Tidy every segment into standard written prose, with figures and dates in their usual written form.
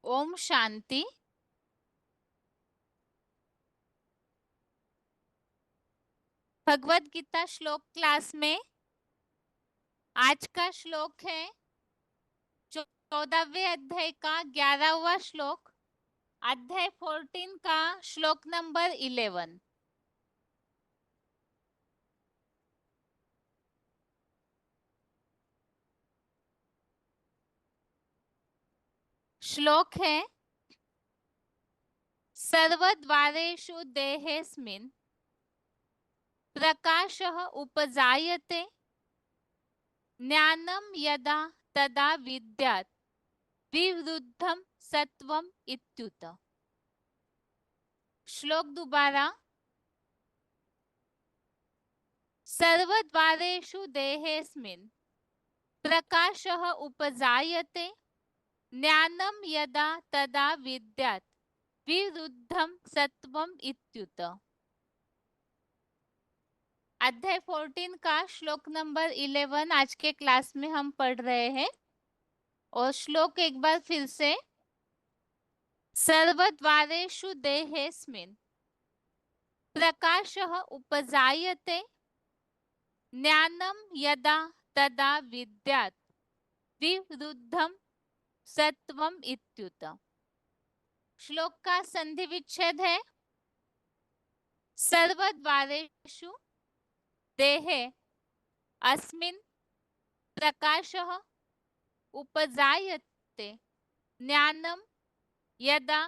ओम शांति। भगवत गीता श्लोक क्लास में आज का श्लोक है 14वें अध्याय का 11वां श्लोक, अध्याय 14 का श्लोक नंबर 11। श्लोक है सर्वद्वारेषु देहेऽस्मिन् प्रकाशः उपजायते ज्ञानं यदा तदा विद्यात् विवृद्धं सत्वम् इत्युत। श्लोक दोबारा। सर्वद्वारेषु देहेऽस्मिन् प्रकाशः उपजायते ज्ञानं यदा तदा विद्यात् विरुद्धं सत्वम इत्युत। अध्याय 14 का श्लोक नंबर 11 आज के क्लास में हम पढ़ रहे हैं। और श्लोक एक बार फिर से। सर्वद्वारेषु देहेऽस्मिन् प्रकाशः उपजायते ज्ञानं यदा तदा विद्यात् विरुद्धं सत्वम इत्युत। श्लोक का संधि विच्छेद है सर्वद्वारेषु देहे अस्मिन् प्रकाशः उपजायते ज्ञानं यदा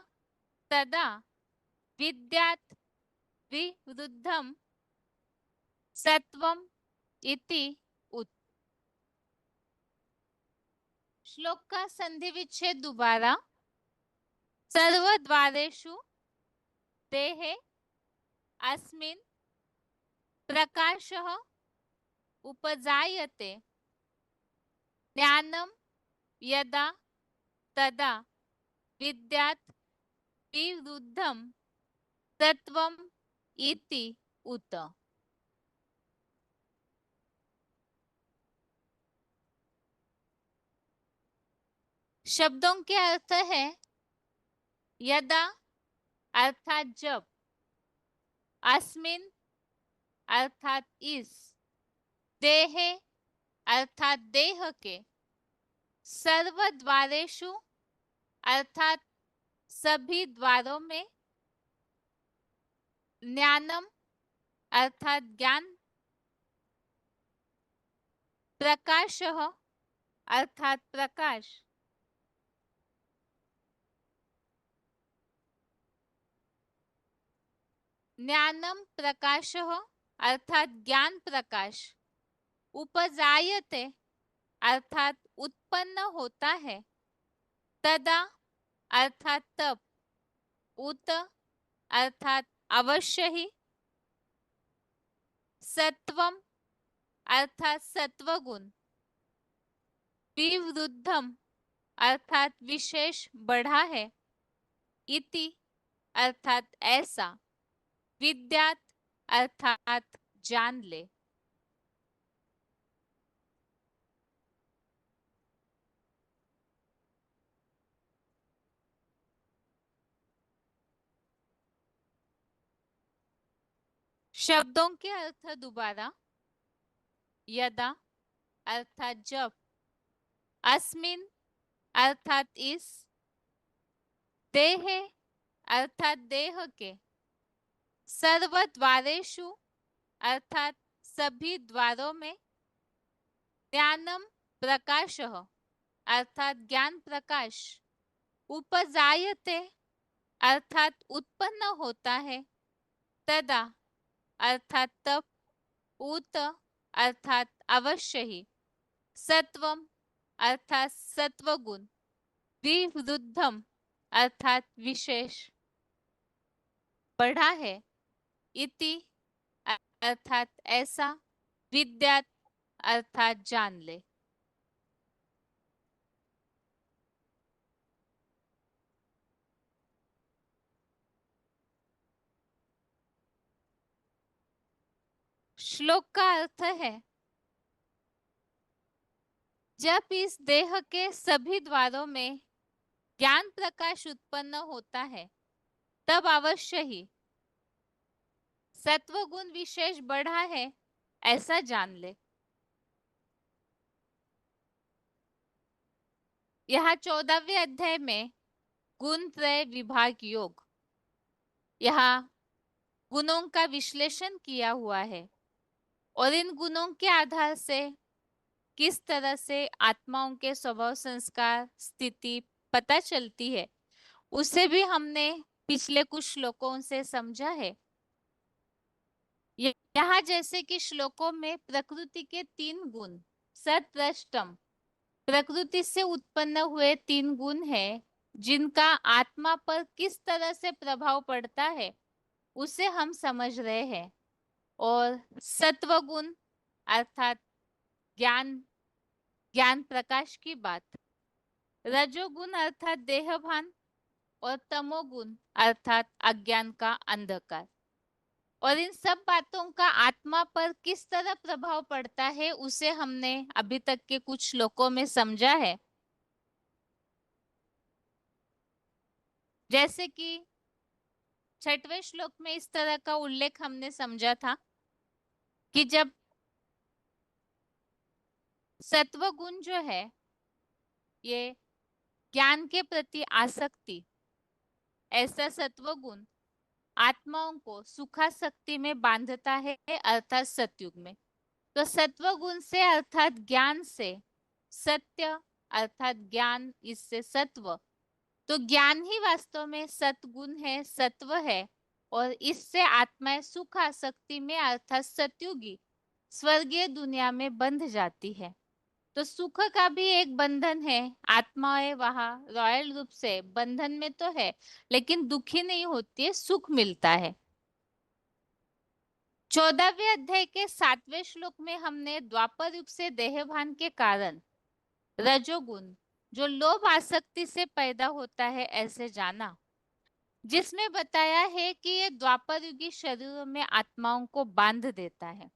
तदा विद्यात् विरुद्धं सत्वम इति उत। श्लोक का संधि विच्छेद दोबारा। सर्वद्वारेषु देहे अस्मिन् प्रकाशः उपजायते ज्ञानं यदा तदा विद्यात् विरुद्धं सत्वम इति उत। शब्दों के अर्थ है यदा अर्थात जब, अस्मिन अर्थात इस, देहे अर्थात देह के, सर्वद्वारेषु अर्थात सभी द्वारों में, ज्ञानम अर्थात ज्ञान, प्रकाशः अर्थात प्रकाश, ज्ञानम प्रकाशः अर्थात ज्ञान प्रकाश, उपजायते अर्थात उत्पन्न होता है, तदा अर्थात तब, उत अर्थात अवश्य ही, सत्वम अर्थात सत्वगुण, विवृद्धम अर्थात विशेष बढ़ा है, इति अर्थात ऐसा, विद्यात अर्थात जान ले। शब्दों के अर्थ दोबारा। यदा अर्थात जब, अस्मिन अर्थात इस, देहे अर्थात देह के, सर्वद्वारेषु अर्थात सभी द्वारों में, ज्ञानम प्रकाशः अर्थात ज्ञान प्रकाश, उपजायते अर्थात उत्पन्न होता है, तदा अर्थात तब, उत अर्थात अवश्य ही, सत्वम अर्थात सत्वगुण, विवृद्धम अर्थात विशेष बढ़ा है, इति अर्थात ऐसा, विद्यात अर्थात जान ले। श्लोक का अर्थ है जब इस देह के सभी द्वारों में ज्ञान प्रकाश उत्पन्न होता है, तब अवश्य ही सत्व गुण विशेष बढ़ा है, ऐसा जान ले। यहाँ 14वें अध्याय में गुण त्रय विभाग योग, यहाँ गुणों का विश्लेषण किया हुआ है और इन गुणों के आधार से किस तरह से आत्माओं के स्वभाव संस्कार स्थिति पता चलती है, उसे भी हमने पिछले कुछ श्लोकों से समझा है। यहाँ जैसे कि श्लोकों में प्रकृति के 3 गुण सत्वष्टम, प्रकृति से उत्पन्न हुए 3 गुण हैं जिनका आत्मा पर किस तरह से प्रभाव पड़ता है उसे हम समझ रहे हैं। और सत्व गुण अर्थात ज्ञान, ज्ञान प्रकाश की बात, रजोगुण अर्थात देहभान और तमोगुण अर्थात अज्ञान का अंधकार। और इन सब बातों का आत्मा पर किस तरह प्रभाव पड़ता है उसे हमने अभी तक के कुछ श्लोकों में समझा है। जैसे कि 6वें श्लोक में इस तरह का उल्लेख हमने समझा था कि जब सत्व गुण जो है ये ज्ञान के प्रति आसक्ति, ऐसा सत्व गुण आत्माओं को सुखासक्ति में बांधता है अर्थात सतयुग में। तो सत्व गुण से अर्थात ज्ञान से सत्य अर्थात ज्ञान, इससे सत्व, तो ज्ञान ही वास्तव में सतगुण है, सत्व है और इससे आत्माएं सुख आसक्ति में अर्थात सतयुगी स्वर्गीय दुनिया में बंध जाती है। तो सुख का भी एक बंधन है, आत्माएं वहां रॉयल रूप से बंधन में तो है लेकिन दुखी नहीं होती है, सुख मिलता है। 14वें अध्याय के 7वें श्लोक में हमने द्वापर युग से देहभान के कारण रजोगुण जो लोभ आसक्ति से पैदा होता है ऐसे जाना, जिसमें बताया है कि ये द्वापर युगी शरीरों में आत्माओं को बांध देता है।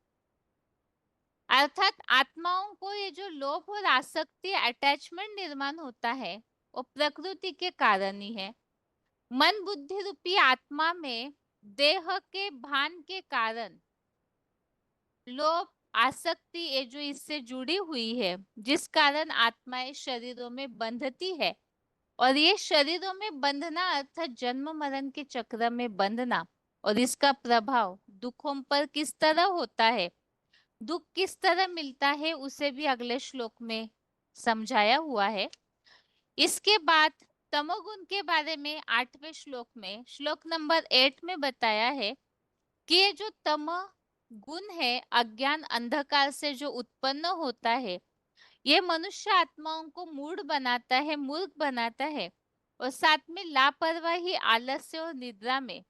अर्थात आत्माओं को ये जो लोभ और आसक्ति अटैचमेंट निर्माण होता है वो प्रकृति के कारण ही है। मन बुद्धि रूपी आत्मा में देह के भान के कारण लोभ आसक्ति ये जो इससे जुड़ी हुई है, जिस कारण आत्माएं शरीरों में बंधती है। और ये शरीरों में बंधना अर्थात जन्म मरण के चक्र में बंधना और इसका प्रभाव दुखों पर किस तरह होता है, दुख किस तरह मिलता है उसे भी अगले श्लोक में समझाया हुआ है। इसके बाद तमोगुण के बारे में 8वें श्लोक में श्लोक नंबर 8 में बताया है कि ये जो तम गुण है अज्ञान अंधकार से जो उत्पन्न होता है, ये मनुष्य आत्माओं को मूढ़ बनाता है, मूर्ख बनाता है और साथ में लापरवाही आलस्य और निद्रा में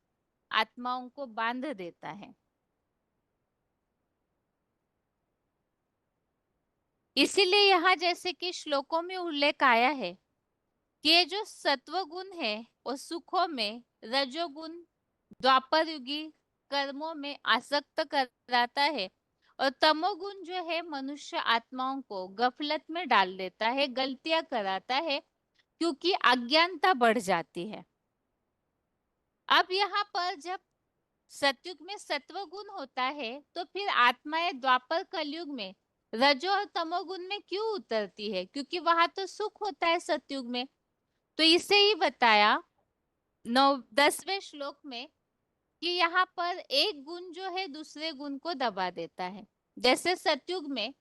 आत्माओं को बांध देता है। इसीलिए यहाँ जैसे कि श्लोकों में उल्लेख आया है कि ये जो सत्व गुण है वो सुखों में, रजोगुण द्वापर युगी कर्मों में आसक्त कराता है और तमोगुण जो है मनुष्य आत्माओं को गफलत में डाल देता है, गलतियां कराता है क्योंकि अज्ञानता बढ़ जाती है। अब यहाँ पर जब सतयुग में सत्व गुण होता है तो फिर आत्माएं द्वापर कलयुग में रजो और तमोगुण में क्यों उतरती है, क्योंकि वहां तो सुख होता है सतयुग में। तो इसे ही बताया 10वें श्लोक में कि यहाँ पर एक गुण जो है दूसरे गुण को दबा देता है। जैसे सतयुग में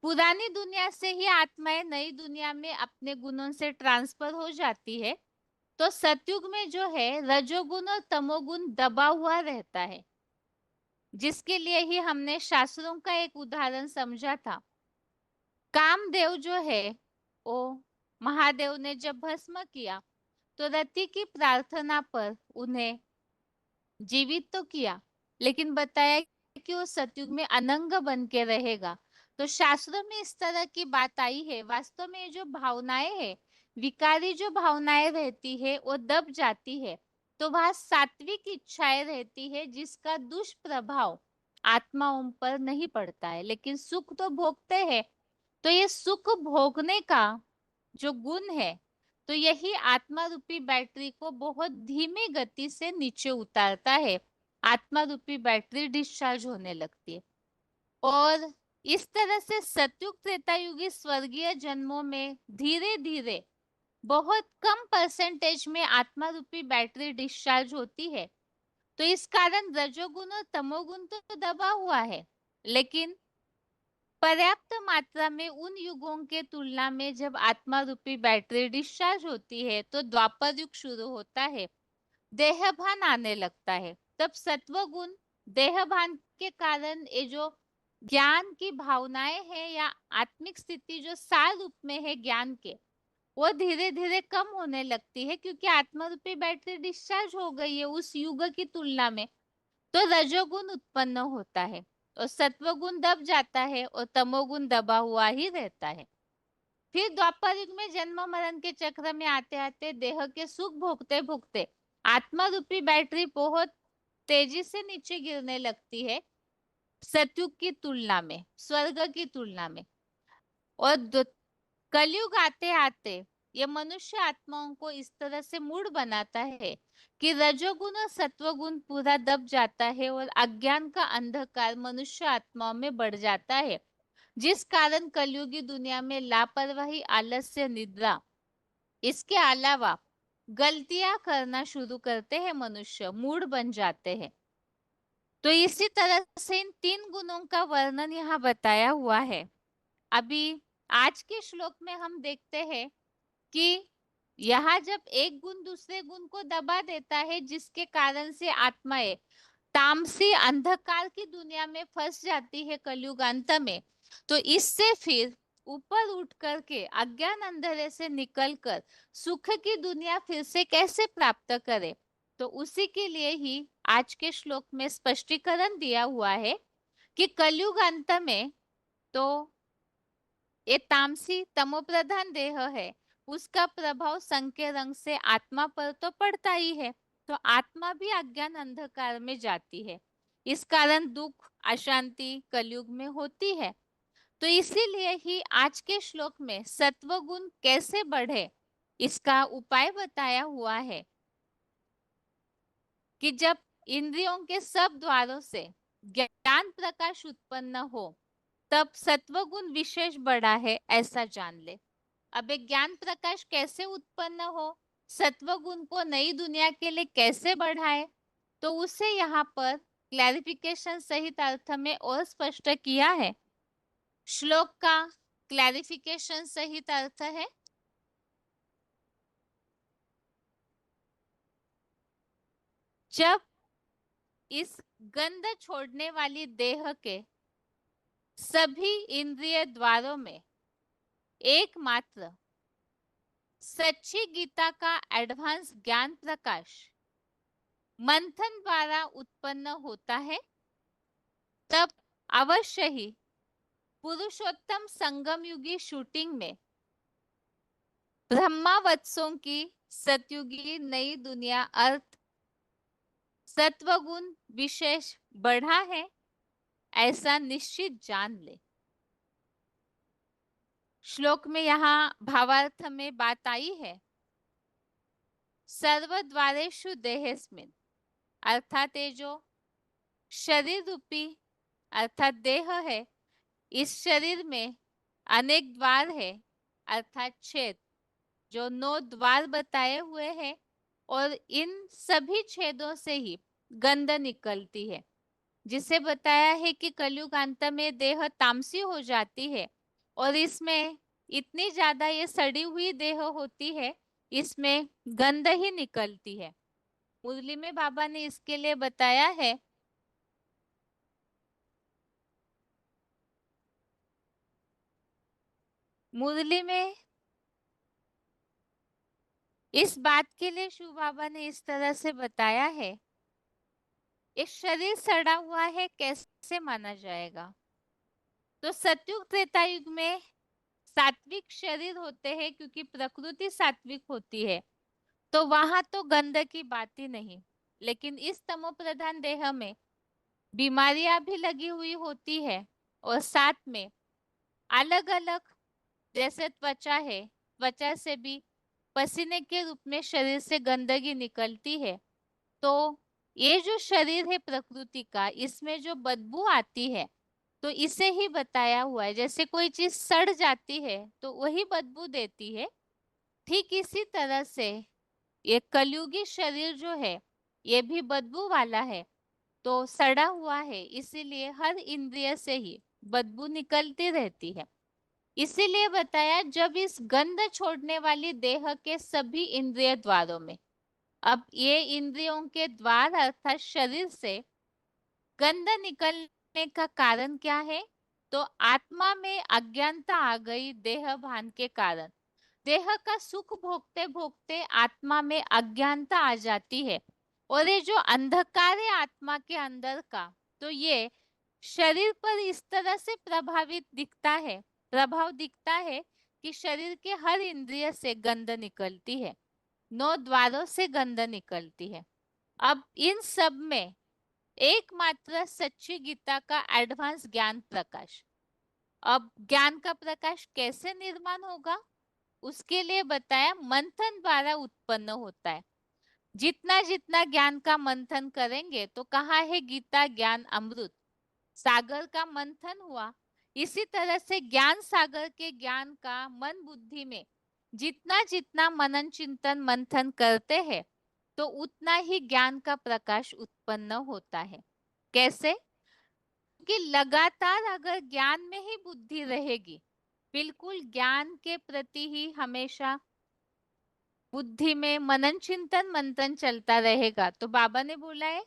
पुरानी दुनिया से ही आत्माएं नई दुनिया में अपने गुणों से ट्रांसफर हो जाती है, तो सतयुग में जो है रजोगुण और तमोगुण दबा हुआ रहता है, जिसके लिए ही हमने शास्त्रों का एक उदाहरण समझा था। कामदेव जो है वो महादेव ने जब भस्म किया तो रति की प्रार्थना पर उन्हें जीवित तो किया लेकिन बताया कि वो सतयुग में अनंग बन के रहेगा। तो शास्त्रों में इस तरह की बात आई है। वास्तव में ये जो भावनाएं है, विकारी जो भावनाएं रहती है वो दब जाती है, तो वह सात्विक इच्छाएं रहती है जिसका दुष्प्रभाव आत्माओं पर नहीं पड़ता है, लेकिन सुख तो भोगते हैं। तो ये सुख भोगने का जो गुण है, तो यही आत्मा रूपी बैटरी को बहुत धीमी गति से नीचे उतारता है। आत्मा रूपी बैटरी डिस्चार्ज होने लगती है। और इस तरह से सतयुग त्रेतायुगी स्वर्गीय जन्मों में धीरे धीरे बहुत कम परसेंटेज में आत्मा रूपी बैटरी डिस्चार्ज होती है। तो इस कारण रजोगुण और तमोगुण तो दबा हुआ है, लेकिन पर्याप्त मात्रा में उन युगों के तुलना में जब आत्मा रूपी बैटरी डिस्चार्ज होती है तो द्वापर युग शुरू होता है। देहभान आने लगता है। तब सत्वगुण देहभान के कारण ये जो ज्ञान की भावनाएं हैं या आत्मिक स्थिति जो सार रूप में है ज्ञान के, वो धीरे धीरे कम होने लगती है, क्योंकि आत्मा रूपी बैटरी डिस्चार्ज हो गई है उस युग की तुलना में। तो रजोगुण उत्पन्न होता है और सत्वगुण दब जाता है और तमोगुण दबा हुआ ही रहता है। फिर द्वापर युग में जन्म मरण के चक्र में आते आते देह के सुख भोगते भोगते आत्मा रूपी बैटरी बहुत तेजी से नीचे गिरने लगती है सतयुग की तुलना में, स्वर्ग की तुलना में। और कलयुग आते आते ये मनुष्य आत्माओं को इस तरह से मूड बनाता है कि रजोगुण और सत्वगुण पूरा दब जाता है और अज्ञान का अंधकार मनुष्य आत्माओं में बढ़ जाता है, जिस कारण कलयुगी दुनिया में लापरवाही, आलस्य, निद्रा, इसके अलावा गलतियां करना शुरू करते हैं, मनुष्य मूड बन जाते हैं। तो इसी तरह से इन तीन गुणों का वर्णन यहाँ बताया हुआ है। अभी आज के श्लोक में हम देखते हैं कि यहाँ जब एक गुण दूसरे गुण को दबा देता है, जिसके कारण से आत्माएं तामसी अंधकार की दुनिया में फंस जाती है कलयुग अंत में, तो इससे फिर ऊपर उठ करके अज्ञान अंधेरे से निकलकर सुख की दुनिया फिर से कैसे प्राप्त करे, तो उसी के लिए ही आज के श्लोक में स्पष्टीकरण दिया हुआ है कि कलयुग अंत में तो ये तामसी तमोप्रधान देह है, उसका प्रभाव संख्य रंग से आत्मा पर तो पड़ता ही है। तो आत्मा भी अज्ञान अंधकार में जाती है, इस कारण दुख अशांति कलयुग में होती है। तो इसीलिए ही आज के श्लोक में सत्व गुण कैसे बढ़े इसका उपाय बताया हुआ है कि जब इंद्रियों के सब द्वारों से ज्ञान प्रकाश उत्पन्न हो तब सत्वगुण विशेष बढ़ा है, ऐसा जान ले। अब एक ज्ञान प्रकाश कैसे उत्पन्न हो, सत्वगुण को नई दुनिया के लिए कैसे बढ़ाए, तो उसे यहाँ पर क्लैरिफिकेशन सहित अर्थ में और स्पष्ट किया है। श्लोक का क्लैरिफिकेशन सहित अर्थ है, जब इस गंध छोड़ने वाली देह के सभी इंद्रिय द्वारों में एकमात्र सच्ची गीता का एडवांस ज्ञान प्रकाश मंथन द्वारा उत्पन्न होता है, तब अवश्य ही पुरुषोत्तम संगम युगी शूटिंग में ब्रह्मावत्सों की सतयुगी नई दुनिया अर्थ सत्वगुण विशेष बढ़ा है, ऐसा निश्चित जान ले। श्लोक में यहाँ भावार्थ में बात आई है, सर्वद्वारेषु देहेस्मिन्, अर्थात ये जो शरीर रूपी अर्थात देह है, इस शरीर में अनेक द्वार है अर्थात छेद, जो 9 द्वार बताए हुए हैं, और इन सभी छेदों से ही गंध निकलती है, जिसे बताया है कि कलयुग अंत में देह तामसी हो जाती है और इसमें इतनी ज्यादा ये सड़ी हुई देह होती है, इसमें गंध ही निकलती है। मुरली में बाबा ने इसके लिए बताया है, मुरली में इस बात के लिए शिव बाबा ने इस तरह से बताया है, ये शरीर सड़ा हुआ है कैसे माना जाएगा, तो सतयुग त्रेता युग में सात्विक शरीर होते हैं, क्योंकि प्रकृति सात्विक होती है, तो वहां तो गंध की बात ही नहीं। लेकिन इस तमो प्रधान देह में बीमारियां भी लगी हुई होती है और साथ में अलग अलग, जैसे त्वचा है, त्वचा से भी पसीने के रूप में शरीर से गंदगी निकलती है, तो ये जो शरीर है प्रकृति का, इसमें जो बदबू आती है, तो इसे ही बताया हुआ है। जैसे कोई चीज सड़ जाती है तो वही बदबू देती है, ठीक इसी तरह से ये कलयुगी शरीर जो है ये भी बदबू वाला है, तो सड़ा हुआ है, इसीलिए हर इंद्रिय से ही बदबू निकलती रहती है। इसीलिए बताया, जब इस गंध छोड़ने वाली देह के सभी इंद्रिय द्वारों में, अब ये इंद्रियों के द्वार अर्थात शरीर से गंध निकलने का कारण क्या है? तो आत्मा में अज्ञानता आ गई देह भान के कारण। देह का सुख भोगते भोगते आत्मा में अज्ञानता आ जाती है, और ये जो अंधकार है आत्मा के अंदर का, तो ये शरीर पर इस तरह से प्रभाव दिखता है कि शरीर के हर इंद्रिय से गंध निकलती है, 9 द्वारों से गंध निकलती है। अब इन सब में एकमात्र सच्ची गीता का एडवांस ज्ञान प्रकाश। अब ज्ञान का प्रकाश कैसे निर्माण होगा? उसके लिए बताया, मंथन द्वारा उत्पन्न होता है। जितना जितना ज्ञान का मंथन करेंगे, तो कहा है गीता ज्ञान अमृत, सागर का मंथन हुआ। इसी तरह से ज्ञान सागर के ज्ञान का मन बुद्धि में जितना जितना मनन चिंतन मंथन करते हैं, तो उतना ही ज्ञान का प्रकाश उत्पन्न होता है। कैसे? कि लगातार अगर ज्ञान में ही बुद्धि रहेगी, बिल्कुल ज्ञान के प्रति ही हमेशा बुद्धि में मनन चिंतन मंथन चलता रहेगा, तो बाबा ने बोला है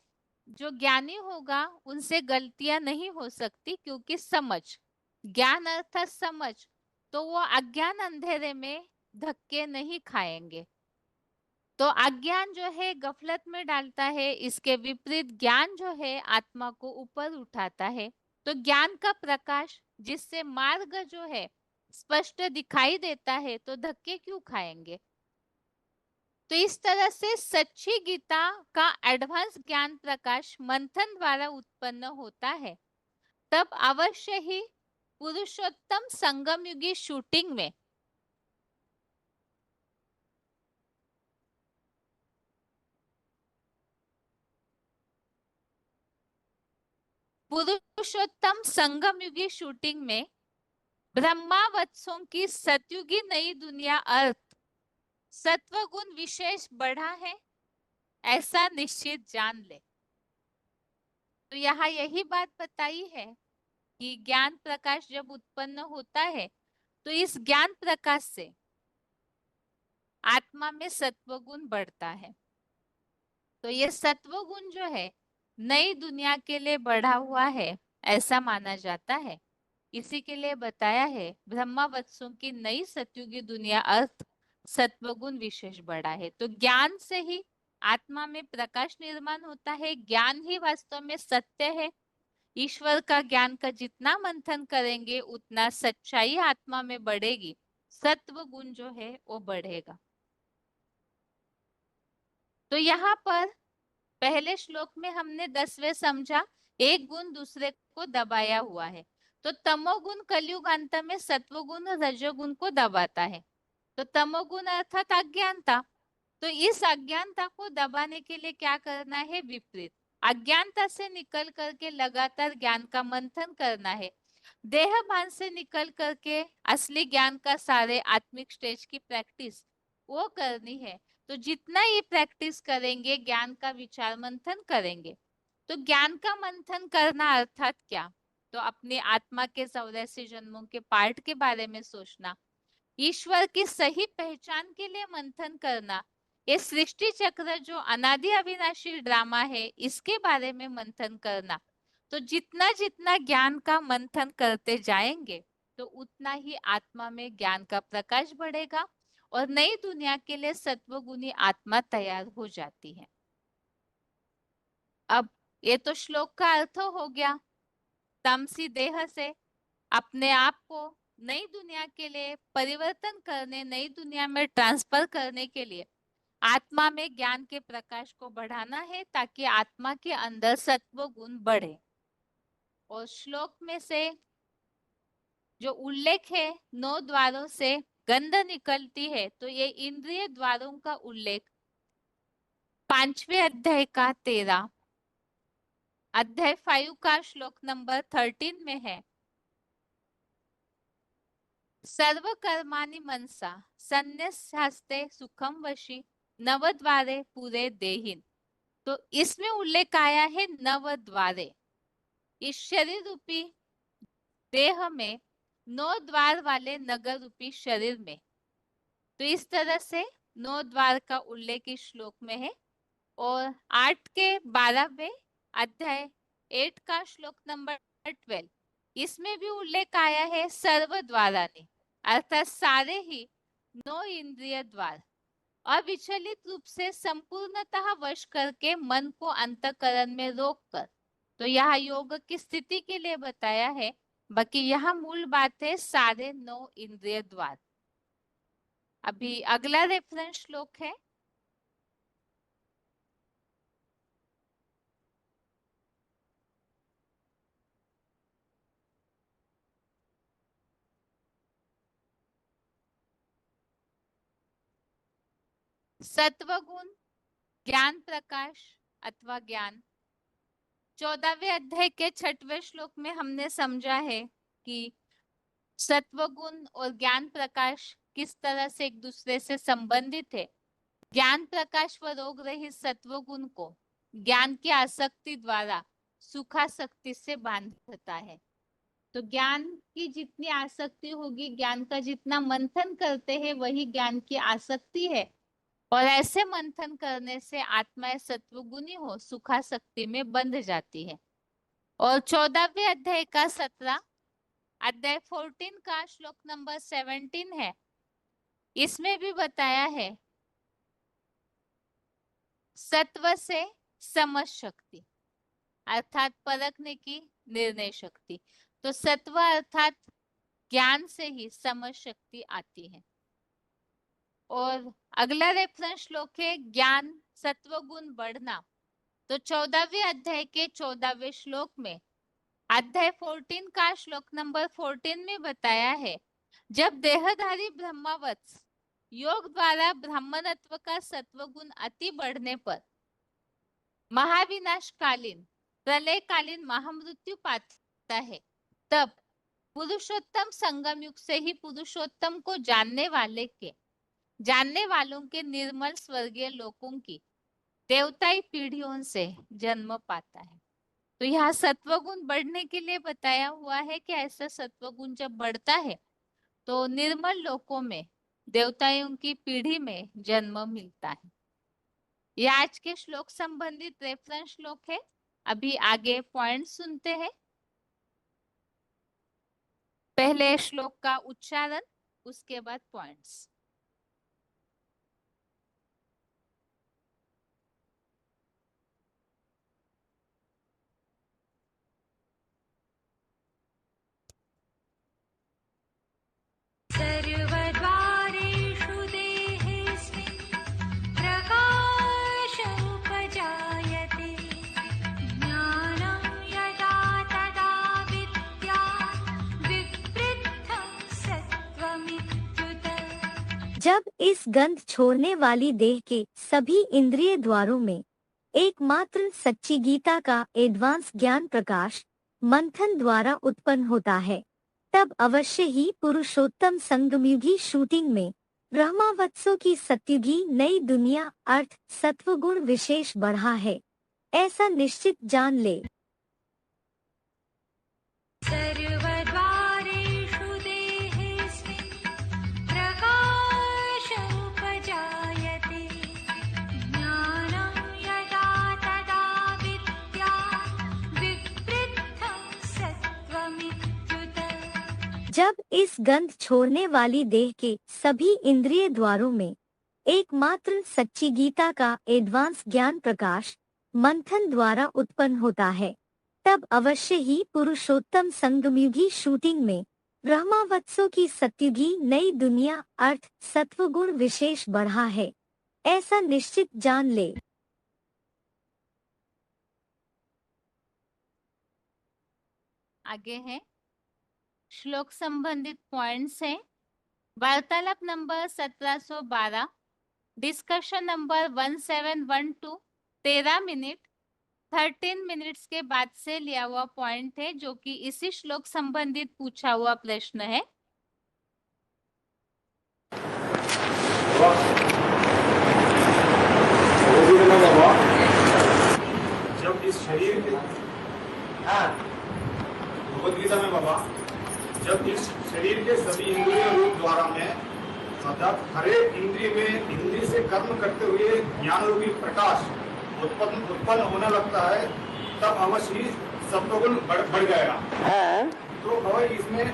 जो ज्ञानी होगा उनसे गलतियां नहीं हो सकती, क्योंकि समझ, ज्ञान अर्थात समझ, तो वो अज्ञान अंधेरे में धक्के नहीं खाएंगे। तो अज्ञान जो है गफलत में डालता है, इसके विपरीत ज्ञान जो है आत्मा को ऊपर उठाता है। तो ज्ञान का प्रकाश जिससे मार्ग जो है स्पष्ट दिखाई देता है, तो धक्के क्यों खाएंगे? तो इस तरह से सच्ची गीता का एडवांस ज्ञान प्रकाश मंथन द्वारा उत्पन्न होता है। तब अवश्य ही पुरुषोत्तम संगम युगी शूटिंग में पुरुषोत्तम संगम युगी शूटिंग में ब्रह्मावत्सों की सतयुगी नई दुनिया अर्थ सत्वगुण विशेष बढ़ा है, ऐसा निश्चित जान ले। तो यहाँ यही बात बताई है कि ज्ञान प्रकाश जब उत्पन्न होता है, तो इस ज्ञान प्रकाश से आत्मा में सत्वगुण बढ़ता है। तो ये सत्वगुण जो है नई दुनिया के लिए बढ़ा हुआ है, ऐसा माना जाता है। इसी के लिए बताया है ब्रह्मावत्सों की नई सतयुगी दुनिया अर्थ सत्वगुण विशेष बढ़ा है। तो ज्ञान से ही आत्मा में प्रकाश निर्माण होता है, ज्ञान ही वास्तव में सत्य है। ईश्वर का ज्ञान का जितना मंथन करेंगे उतना सच्चाई आत्मा में बढ़ेगी, सत्व गुण जो है वो बढ़ेगा। तो यहाँ पर पहले श्लोक में हमने 10वें समझा, एक गुण दूसरे को दबाया हुआ है। तो तमोगुण कलयुग अंत में सत्वगुण रजोगुण को दबाता है। तो तमोगुण अर्थात अज्ञानता, तो इस अज्ञानता को दबाने के लिए क्या करना है? विपरीत अज्ञानता से निकल करके लगातार ज्ञान का मंथन करना है। देह भान से निकल करके असली ज्ञान का सारे आत्मिक स्टेज की प्रैक्टिस वो करनी है। तो जितना ये प्रैक्टिस करेंगे, ज्ञान का विचार मंथन करेंगे। तो ज्ञान का मंथन करना अर्थात क्या? तो अपनी आत्मा के 84 जन्मों के पार्ट के बारे में सोचना, ईश्वर की सही पहचान के लिए मंथन करना, ये सृष्टि चक्र जो अनादि अविनाशी ड्रामा है इसके बारे में मंथन करना। तो जितना जितना ज्ञान का मंथन करते जाएंगे, तो उतना ही आत्मा में ज्ञान का प्रकाश बढ़ेगा और नई दुनिया के लिए सत्वगुणी आत्मा तैयार हो जाती है। अब ये तो श्लोक का अर्थ हो गया। तामसी देह से अपने आप को नई दुनिया के लिए परिवर्तन करने, नई दुनिया में ट्रांसफर करने के लिए आत्मा में ज्ञान के प्रकाश को बढ़ाना है, ताकि आत्मा के अंदर सत्व गुण बढ़े। और श्लोक में से जो उल्लेख है 9 द्वारों से गंध निकलती है, तो ये इंद्रिय द्वारों का उल्लेख 5वें अध्याय का 13 अध्याय 5 का श्लोक नंबर 13 में है। सर्व कर्माणि मनसा संन्यस्यास्ते सुखम वशी नवद्वारे पूरे देहिन। तो इसमें उल्लेख आया है नवद्वारे। इस शरीर रूपी देह में 9 द्वार वाले नगर रूपी शरीर में, तो इस तरह से 9 द्वार का उल्लेख इस श्लोक में है। और 8 के 12वें अध्याय 8 का श्लोक नंबर 12, इसमें भी उल्लेख आया है सर्व द्वारानि, अर्थात सारे ही 9 इंद्रिय द्वार अविचलित रूप से संपूर्णतः वश करके मन को अंतःकरण में रोक कर, तो यह योग की स्थिति के लिए बताया है। बाकी यहाँ मूल बात है सारे 9 इंद्रिय द्वार। अभी अगला रेफरेंस श्लोक है सत्वगुण ज्ञान प्रकाश अथवा ज्ञान। 14वें अध्याय के 6वें श्लोक में हमने समझा है कि सत्वगुण और ज्ञान प्रकाश किस तरह से एक दूसरे से संबंधित है। ज्ञान प्रकाश व रोग रहित सत्वगुण को ज्ञान की आसक्ति द्वारा सुखासक्ति से बांधता है। तो ज्ञान की जितनी आसक्ति होगी, ज्ञान का जितना मंथन करते हैं, वही ज्ञान की आसक्ति है। और ऐसे मंथन करने से आत्मा सत्वगुणी हो सुखासक्ति में बंध जाती है। और 14वें अध्याय का 17 अध्याय 14 का श्लोक नंबर 17 है। इसमें भी बताया है सत्व से समझ शक्ति अर्थात परखने की निर्णय शक्ति। तो सत्व अर्थात ज्ञान से ही समझ शक्ति आती है। और अगला रेफरेंस श्लोक है ज्ञान सत्व गुण बढ़ना। तो 14वें अध्याय के 14वें श्लोक में अध्याय 14 का श्लोक नंबर 14 में बताया है जब देहधारी ब्रह्मवत्स योग द्वारा ब्राह्मणत्व का सत्वगुण अति बढ़ने पर महाविनाशकालीन प्रलयकालीन महामृत्यु पाता है, तब पुरुषोत्तम संगम युग से ही पुरुषोत्तम को जानने वालों के निर्मल स्वर्गीय लोकों की देवताई पीढ़ियों से जन्म पाता है। तो यहाँ सत्वगुण बढ़ने के लिए बताया हुआ है कि ऐसा सत्वगुण जब बढ़ता है तो निर्मल लोकों में देवताओं की पीढ़ी में जन्म मिलता है। ये आज के श्लोक संबंधित रेफरेंस श्लोक है। अभी आगे पॉइंट सुनते हैं। पहले श्लोक का उच्चारण, उसके बाद पॉइंट्स। सर्वद्वारेषु देहेऽस्मिन् प्रकाश उपजायते ज्ञानं यदा तदा विद्यात् विवृद्धं सत्त्वमित्युत। जब इस गंध छोड़ने वाली देह के सभी इंद्रिय द्वारों में एकमात्र सच्ची गीता का एडवांस ज्ञान प्रकाश मंथन द्वारा उत्पन्न होता है, तब अवश्य ही पुरुषोत्तम संगमयुगी शूटिंग में ब्रह्मावत्सों की सत्युगी नई दुनिया अर्थ सत्वगुण विशेष बढ़ा है, ऐसा निश्चित जान ले। सर्वद्वारेषु देहेऽस्मिन् प्रकाश उपजायते ज्ञानं यदा तदा विद्यात् विवृद्धं सत्त्वमित्युत। जब इस गंध छोड़ने वाली देह के सभी इंद्रिय द्वारों में एकमात्र सच्ची गीता का एडवांस ज्ञान प्रकाश मंथन द्वारा उत्पन्न होता है, तब अवश्य ही पुरुषोत्तम संगमयुगी शूटिंग में ब्रह्मावत्सों की सत्युगी नई दुनिया अर्थ सत्वगुण विशेष बढ़ा है, ऐसा निश्चित जान ले। आगे है श्लोक संबंधित पॉइंट्स हैं। वार्तालाप number 1712, discussion number 1712, 13 minute 13 minutes के बाद से लिया हुआ पॉइंट है, जो कि इसी श्लोक संबंधित पूछा हुआ प्रश्न है। जब इस शरीर के भगवदगीता में बाबा, जब इस शरीर के सभी इंद्रिय रूप द्वारा में मतलब हर एक इंद्रिय में इंद्रिय से कर्म करते हुए ज्ञान रूपी प्रकाश उत्पन्न होने लगता है, तब अवश्य ही सत्वगुण बढ़ जाएगा। तो बाबा इसमें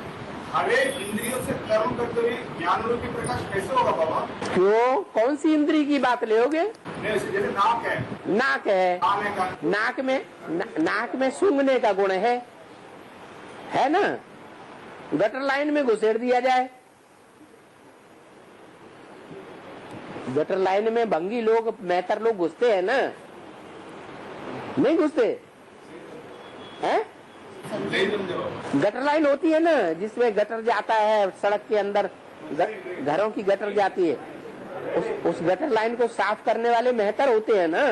हर एक इंद्रियों से कर्म करते हुए ज्ञान रूपी प्रकाश कैसे होगा बाबा? क्यों? कौन सी इंद्री की बात लोगे? जैसे नाक है, नाक है, नाक में सूंघने का गुण है ना? गटर लाइन में घुसेड़ दिया जाए, गटर लाइन में भंगी लोग मेहतर लोग घुसते हैं ना, नहीं घुसते हैं? गटर लाइन होती है ना, जिसमें गटर जाता है सड़क के अंदर, घरों की गटर जाती है, उस गटर लाइन को साफ करने वाले मेहतर होते हैं ना,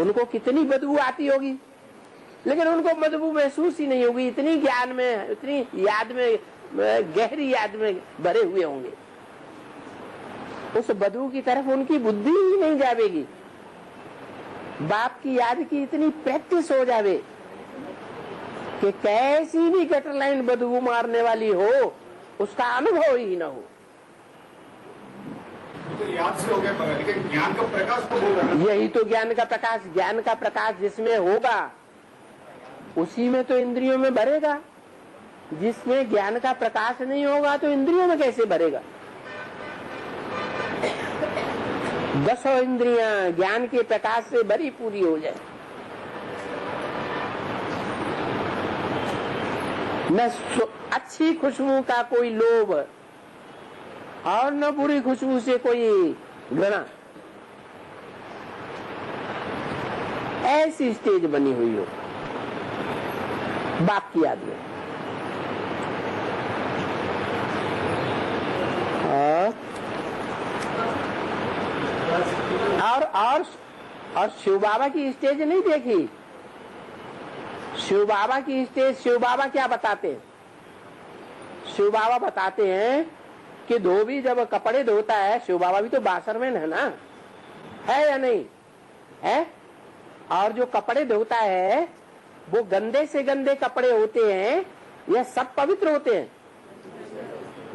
उनको कितनी बदबू आती होगी, लेकिन उनको बदबू महसूस ही नहीं होगी, इतनी ज्ञान में, इतनी याद में, गहरी याद में भरे हुए होंगे। उस बदबू की तरफ उनकी बुद्धि ही नहीं जाएगी। बाप की याद की इतनी प्रैक्टिस हो जावे कि कैसी भी गटर लाइन बदबू मारने वाली हो, उसका अनुभव ही न हो। तो याद से हो गया, लेकिन ज्ञान का प्रकाश तो होगा। यही तो ज्ञान का प्रकाश जिसमें होगा उसी में तो इंद्रियों में भरेगा। जिसमें ज्ञान का प्रकाश नहीं होगा तो इंद्रियों में कैसे भरेगा? 10 इंद्रियां ज्ञान के प्रकाश से भरी पूरी हो जाए, न अच्छी खुशबू का कोई लोभ और न बुरी खुशबू से कोई घृणा, ऐसी स्टेज बनी हुई हो बाप की याद में। और शिव बाबा की स्टेज नहीं देखी। शिव बाबा की स्टेज, शिव बाबा क्या बताते हैं? शिव बाबा बताते हैं कि धोबी जब कपड़े धोता है, शिव बाबा भी तो बासरमैन है ना, है या नहीं है? और जो कपड़े धोता है वो गंदे से गंदे कपड़े होते हैं या सब पवित्र होते हैं?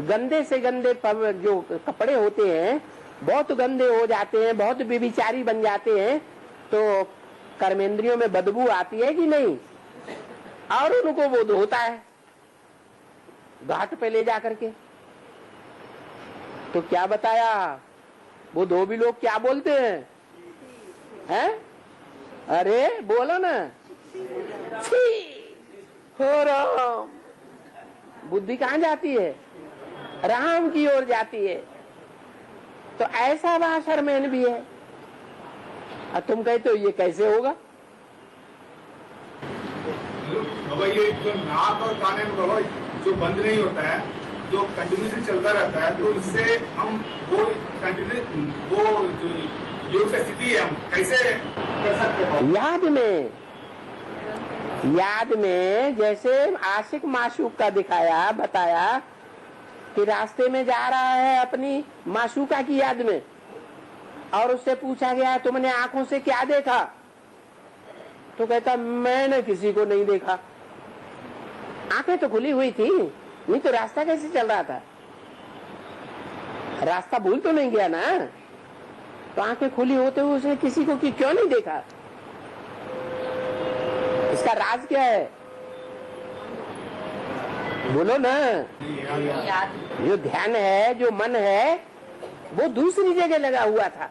गंदे से गंदे जो कपड़े होते हैं बहुत गंदे हो जाते हैं, बहुत व्यभिचारी बन जाते हैं, तो कर्मेंद्रियों में बदबू आती है कि नहीं? और उनको वो धोता है घाट पे ले जा करके। तो क्या बताया वो धोबी लोग, क्या बोलते हैं? अरे बोलो ना, हो राम। बुद्धि कहाँ जाती है? राम की ओर जाती है। तो ऐसा बासरमैन भी है। और तुम कहते हो ये कैसे होगा? बाबा ये जो नाक और कान में बाबा जो बंद नहीं होता है, जो कंटिन्यूसली चलता रहता है, तो इससे हम वो कंटिन्यू वो जो योग की स्थिति है हम कैसे कर सकते हैं? याद में जैसे आशिक माशूक का दिखाया, बताया कि रास्ते में जा रहा है अपनी माशूका की याद में, और उससे पूछा गया तुमने आंखों से क्या देखा? तो कहता मैंने किसी को नहीं देखा। आंखें तो खुली हुई थी, नहीं तो रास्ता कैसे चल रहा था? रास्ता भूल तो नहीं गया ना? तो आंखें खुली होते हुए उसने किसी को क्यों नहीं देखा? इसका राज क्या है? बोलो ना। जो ध्यान है, जो मन है, वो दूसरी जगह लगा हुआ था,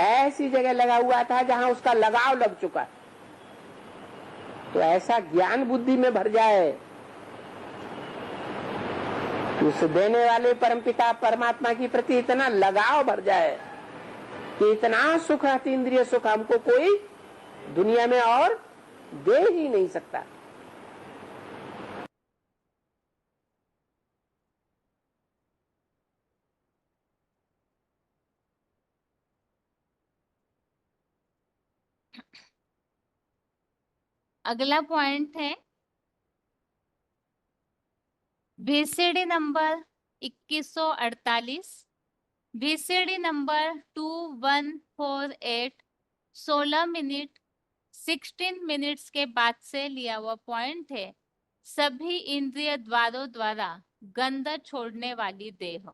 ऐसी जगह लगा हुआ था जहां उसका लगाव लग चुका। तो ऐसा ज्ञान बुद्धि में भर जाए, उस देने वाले परमपिता परमात्मा की प्रति इतना लगाव भर जाए कि इतना सुख, अतीन्द्रिय सुख हमको कोई दुनिया में और दे ही नहीं सकता। अगला पॉइंट है VCD number 2148, VCD number 2148 16 minute 16 minutes के बाद से लिया हुआ पॉइंट है। सभी इंद्रिय द्वारों द्वारा गंध छोड़ने वाली देह।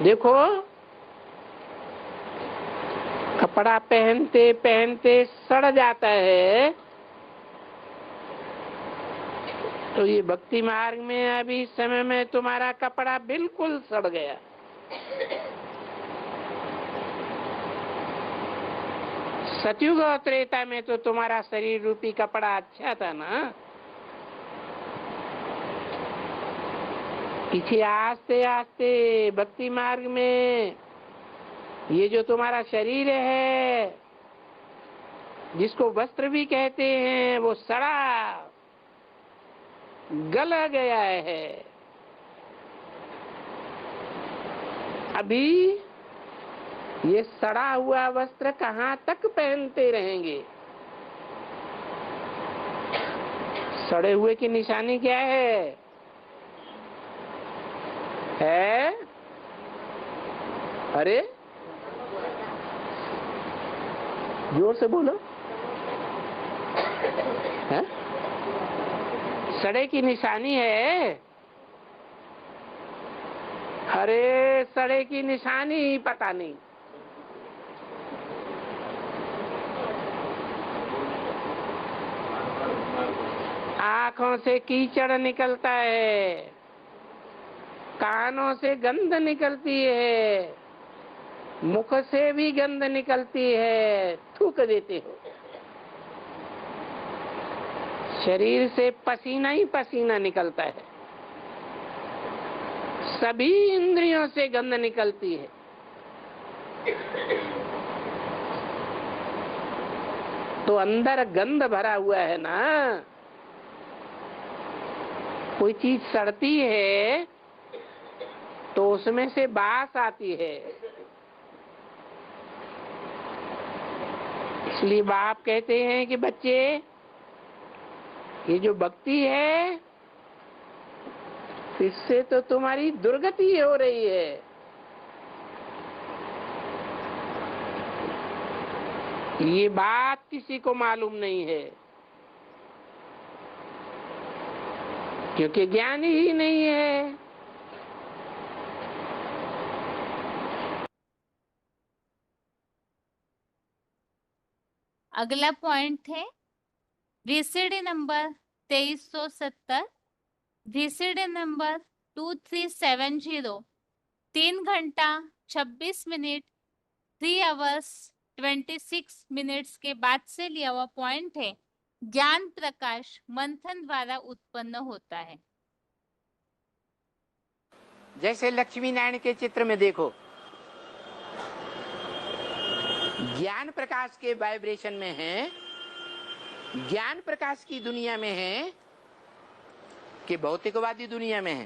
देखो, कपड़ा पहनते पहनते सड़ जाता है, तो ये भक्ति मार्ग में अभी इस समय में तुम्हारा कपड़ा बिल्कुल सड़ गया। सतयुग और त्रेता में तो तुम्हारा शरीर रूपी कपड़ा अच्छा था ना। पीछे आस्ते आस्ते भक्ति मार्ग में ये जो तुम्हारा शरीर है, जिसको वस्त्र भी कहते हैं, वो सड़ा गल गया है। अभी ये सड़ा हुआ वस्त्र कहाँ तक पहनते रहेंगे? सड़े हुए की निशानी क्या है? अरे जोर से बोलो। है? सड़े की निशानी है। अरे सड़े की निशानी ही पता नहीं। आंखों से कीचड़ निकलता है, कानों से गंध निकलती है, मुख से भी गंध निकलती है, थूक देते हो। शरीर से पसीना ही पसीना निकलता है, सभी इंद्रियों से गंध निकलती है। तो अंदर गंध भरा हुआ है ना। कोई चीज सड़ती है तो उसमें से बास आती है। इसलिए बाप कहते हैं कि बच्चे, ये जो भक्ति है, इससे तो तुम्हारी दुर्गति हो रही है। ये बात किसी को मालूम नहीं है, क्योंकि ज्ञान ही नहीं है। अगला पॉइंट है VCD नंबर 2370, VCD नंबर 2370 3 घंटा 26 मिनट 3 आवर्स 26 मिनट्स के बाद से लिया हुआ पॉइंट है। ज्ञान प्रकाश मंथन द्वारा उत्पन्न होता है। जैसे लक्ष्मी नारायण के चित्र में देखो, ज्ञान प्रकाश के वाइब्रेशन में है, ज्ञान प्रकाश की दुनिया में है कि भौतिकवादी दुनिया में है।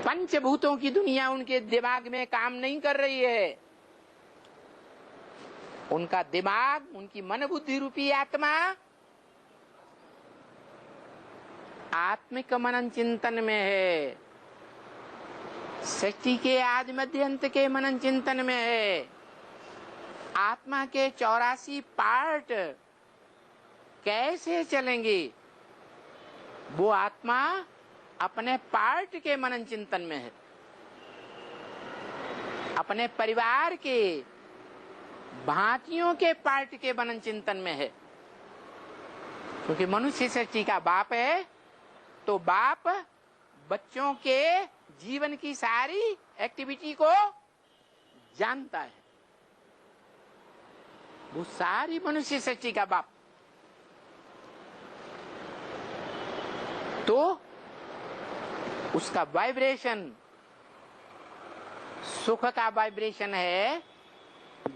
पंचभूतों की दुनिया उनके दिमाग में काम नहीं कर रही है। उनका दिमाग, उनकी मन बुद्धि रूपी आत्मा आत्मिक मनन चिंतन में है, सृष्टि के आदि मध्य अंत के मनन चिंतन में है। आत्मा के 84 पार्ट कैसे चलेंगे, वो आत्मा अपने पार्ट के मनन चिंतन में है, अपने परिवार के भांतियों के पार्ट के मनन चिंतन में है। क्योंकि मनुष्य सृष्टि का बाप है, तो बाप बच्चों के जीवन की सारी एक्टिविटी को जानता है। वो सारी मनुष्य सृष्टि का बाप। तो उसका वाइब्रेशन सुख का वाइब्रेशन है,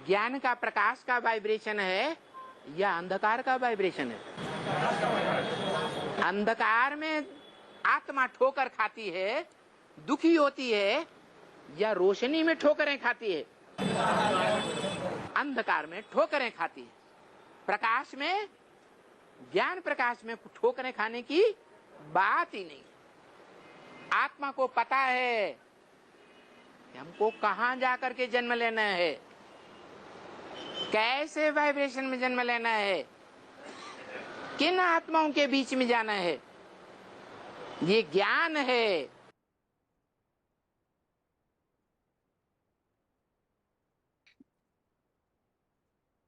ज्ञान का प्रकाश का वाइब्रेशन है, या अंधकार का वाइब्रेशन है? अंधकार में आत्मा ठोकर खाती है, दुखी होती है, या रोशनी में ठोकरें खाती है? अंधकार में ठोकरें खाती है, प्रकाश में, ज्ञान प्रकाश में ठोकरें खाने की बात ही नहीं। आत्मा को पता है कि हमको कहां जाकर के जन्म लेना है, कैसे वाइब्रेशन में जन्म लेना है, किन आत्माओं के बीच में जाना है, ये ज्ञान है।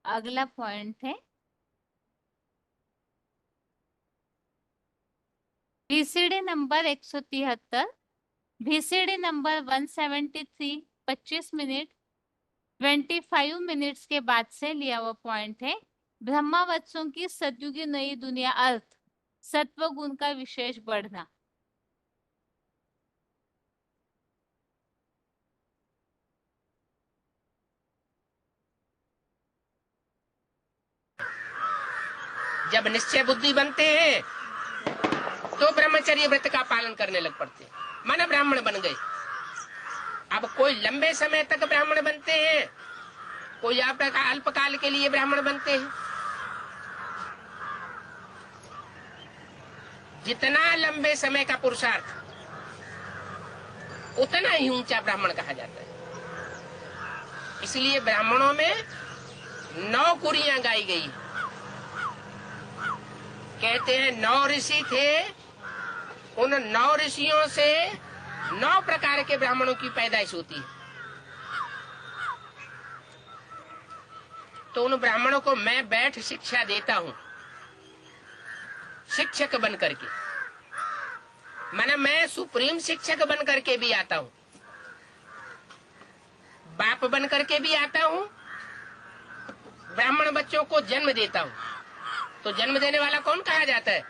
अगला पॉइंट है VCD number 173, VCD number 173, 25 minute 25 minutes के बाद से लिया हुआ पॉइंट है। ब्रह्मावत्सों की सतयुगी नई दुनिया अर्थ सत्व गुण का विशेष बढ़ना। जब निश्चय बुद्धि बनते हैं तो ब्रह्मचर्य व्रत का पालन करने लग पड़ते हैं, माने ब्राह्मण बन गए। अब कोई लंबे समय तक ब्राह्मण बनते हैं, कोई अल्पकाल के लिए ब्राह्मण बनते हैं। जितना लंबे समय का पुरुषार्थ उतना ही ऊंचा ब्राह्मण कहा जाता है। इसलिए ब्राह्मणों में 9 कुरियां गाई गई। कहते हैं 9 ऋषि थे, उन 9 ऋषियों से 9 प्रकार के ब्राह्मणों की पैदाइश होती है। तो उन ब्राह्मणों को मैं बैठ शिक्षा देता हूं, शिक्षक बन करके। माना मैं सुप्रीम शिक्षक बन करके भी आता हूं, बाप बन करके भी आता हूं, ब्राह्मण बच्चों को जन्म देता हूं। तो जन्म देने वाला कौन कहा जाता है?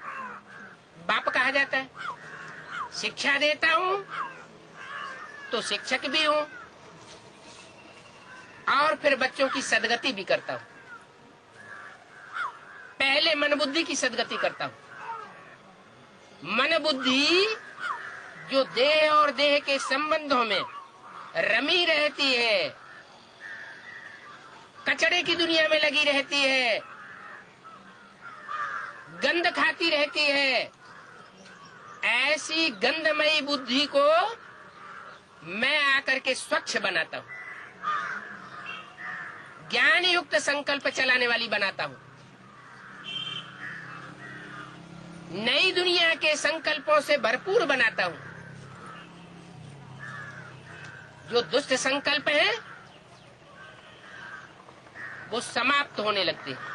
बाप कहा जाता है। शिक्षा देता हूं तो शिक्षक भी हूं, और फिर बच्चों की सदगति भी करता हूं। पहले मन बुद्धि की सदगति करता हूं। मन बुद्धि जो देह और देह के संबंधों में रमी रहती है, कचड़े की दुनिया में लगी रहती है, गंध खाती रहती है, ऐसी गंधमयी बुद्धि को मैं आकर के स्वच्छ बनाता हूं, ज्ञान युक्त संकल्प चलाने वाली बनाता हूं। नई दुनिया के संकल्पों से भरपूर बनाता हूं। जो दुष्ट संकल्प हैं वो समाप्त होने लगते हैं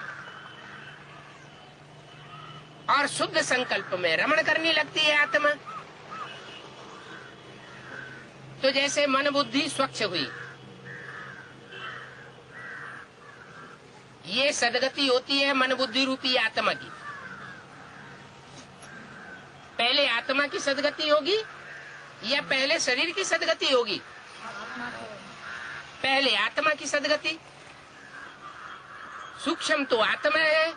और शुद्ध संकल्प में रमण करने लगती है आत्मा। तो जैसे मन बुद्धि स्वच्छ हुई, ये सदगति होती है मन बुद्धि रूपी आत्मा की। पहले आत्मा की सदगति होगी या पहले शरीर की सदगति होगी? पहले आत्मा की सदगति। सूक्ष्म तो आत्मा है,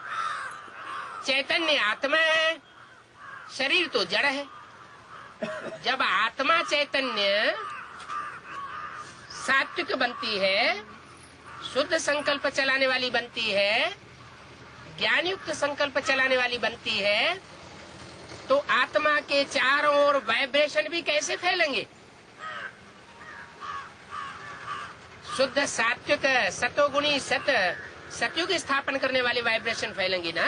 चैतन्य आत्मा है, शरीर तो जड़ है। जब आत्मा चैतन्य सात्विक बनती है, शुद्ध संकल्प चलाने वाली बनती है, ज्ञान युक्त संकल्प चलाने वाली बनती है, तो आत्मा के चारों ओर वाइब्रेशन भी कैसे फैलेंगे? शुद्ध सात्विक सतोगुणी सतयुग स्थापन करने वाले वाइब्रेशन फैलेंगे ना।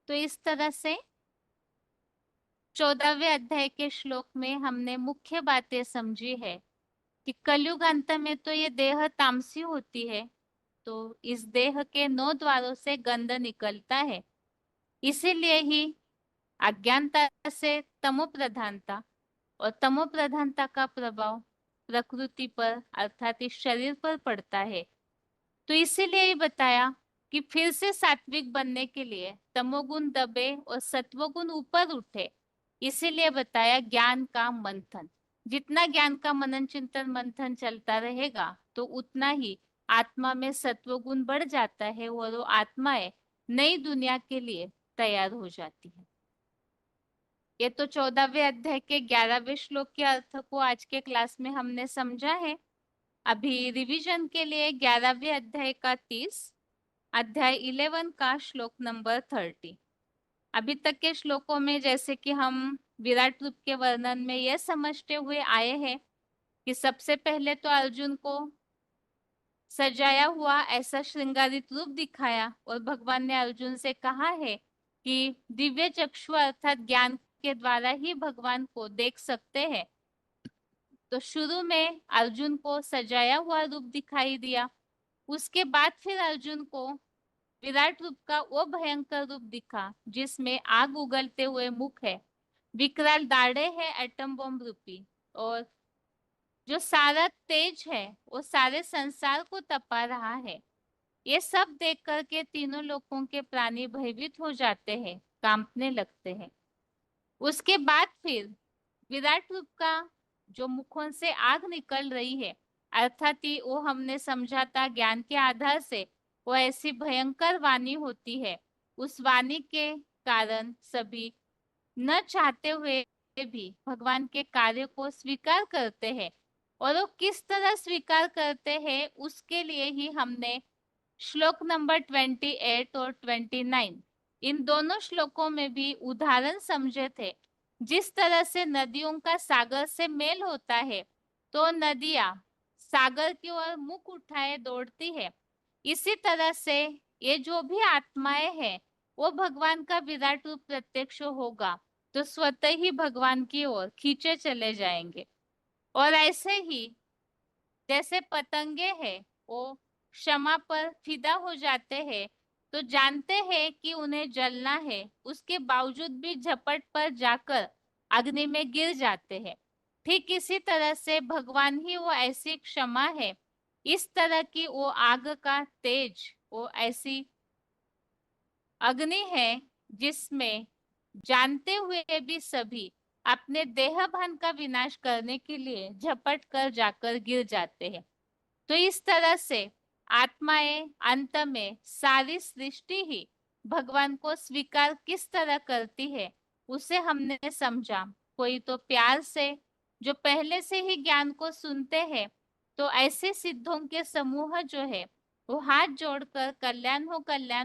तो इस तरह से 14वें अध्याय के श्लोक में हमने मुख्य बातें समझी है कि कलयुग अंत में तो ये देह तामसी होती है, तो इस देह के 9 द्वारों से गंध निकलता है। इसीलिए ही अज्ञानता से तमो प्रधानता, और तमो प्रधानता का प्रभाव प्रकृति पर अर्थात इस शरीर पर पड़ता है। तो इसीलिए ही बताया कि फिर से सात्विक बनने के लिए तमोगुण दबे और सत्वगुण ऊपर उठे। इसीलिए बताया ज्ञान का मंथन। जितना ज्ञान का मनन चिंतन मंथन चलता रहेगा तो उतना ही आत्मा में सत्वगुण बढ़ जाता है और वो आत्माएं नई दुनिया के लिए तैयार हो जाती है। ये तो 14वें अध्याय के 11वें श्लोक के अर्थ को आज के क्लास में हमने समझा है। अभी रिवीजन के लिए 11वें अध्याय का 30, अध्याय 11 का श्लोक नंबर 30। अभी तक के श्लोकों में जैसे कि हम विराट रूप के वर्णन में यह समझते हुए आए हैं कि सबसे पहले तो अर्जुन को सजाया हुआ ऐसा श्रृंगारित रूप दिखाया और भगवान ने अर्जुन से कहा है कि दिव्य चक्षु अर्थात ज्ञान के द्वारा ही भगवान को देख सकते हैं। तो शुरू में अर्जुन को सजाया हुआ रूप दिखाई दिया, उसके बाद फिर अर्जुन को विराट रूप का वो भयंकर रूप दिखा जिसमें आग उगलते हुए मुख है, विकराल दाढ़े है एटम बम रूपी, और जो सारा तेज है वो सारे संसार को तपा रहा है। ये सब देख करके तीनों लोगों के प्राणी भयभीत हो जाते हैं, कांपने लगते हैं। उसके बाद फिर विराट रूप का जो मुखों से आग निकल रही है, अर्थात ही वो हमने समझा था ज्ञान के आधार से वो ऐसी भयंकर वाणी होती है। उस वाणी के कारण सभी न चाहते हुए भी भगवान के कार्य को स्वीकार करते हैं, और वो किस तरह स्वीकार करते हैं उसके लिए ही हमने श्लोक नंबर 28 और 29 इन दोनों श्लोकों में भी उदाहरण समझे थे। जिस तरह से नदियों का सागर से मेल होता है तो नदियां सागर की ओर मुख उठाए दौड़ती है, इसी तरह से ये जो भी आत्माएं हैं वो भगवान का विराट रूप प्रत्यक्ष होगा तो स्वतः ही भगवान की ओर खींचे चले जाएंगे। और ऐसे ही जैसे पतंगे हैं वो क्षमा पर फिदा हो जाते हैं तो जानते हैं कि उन्हें जलना है, उसके बावजूद भी झपट पर जाकर अग्नि में गिर जाते हैं। ठीक इसी तरह से भगवान ही वो ऐसी क्षमा है, इस तरह की वो आग का तेज, वो ऐसी अग्नि है जिसमें जानते हुए भी सभी अपने देह भान का विनाश करने के लिए झपट कर जाकर गिर जाते हैं। तो इस तरह से आत्माएं अंत में सारी सृष्टि ही भगवान को स्वीकार किस तरह करती है उसे हमने समझा। कोई तो प्यार से, जो पहले से ही ज्ञान को सुनते हैं, तो ऐसे सिद्धों के समूह जो है वो हाथ जोड़कर कल्याण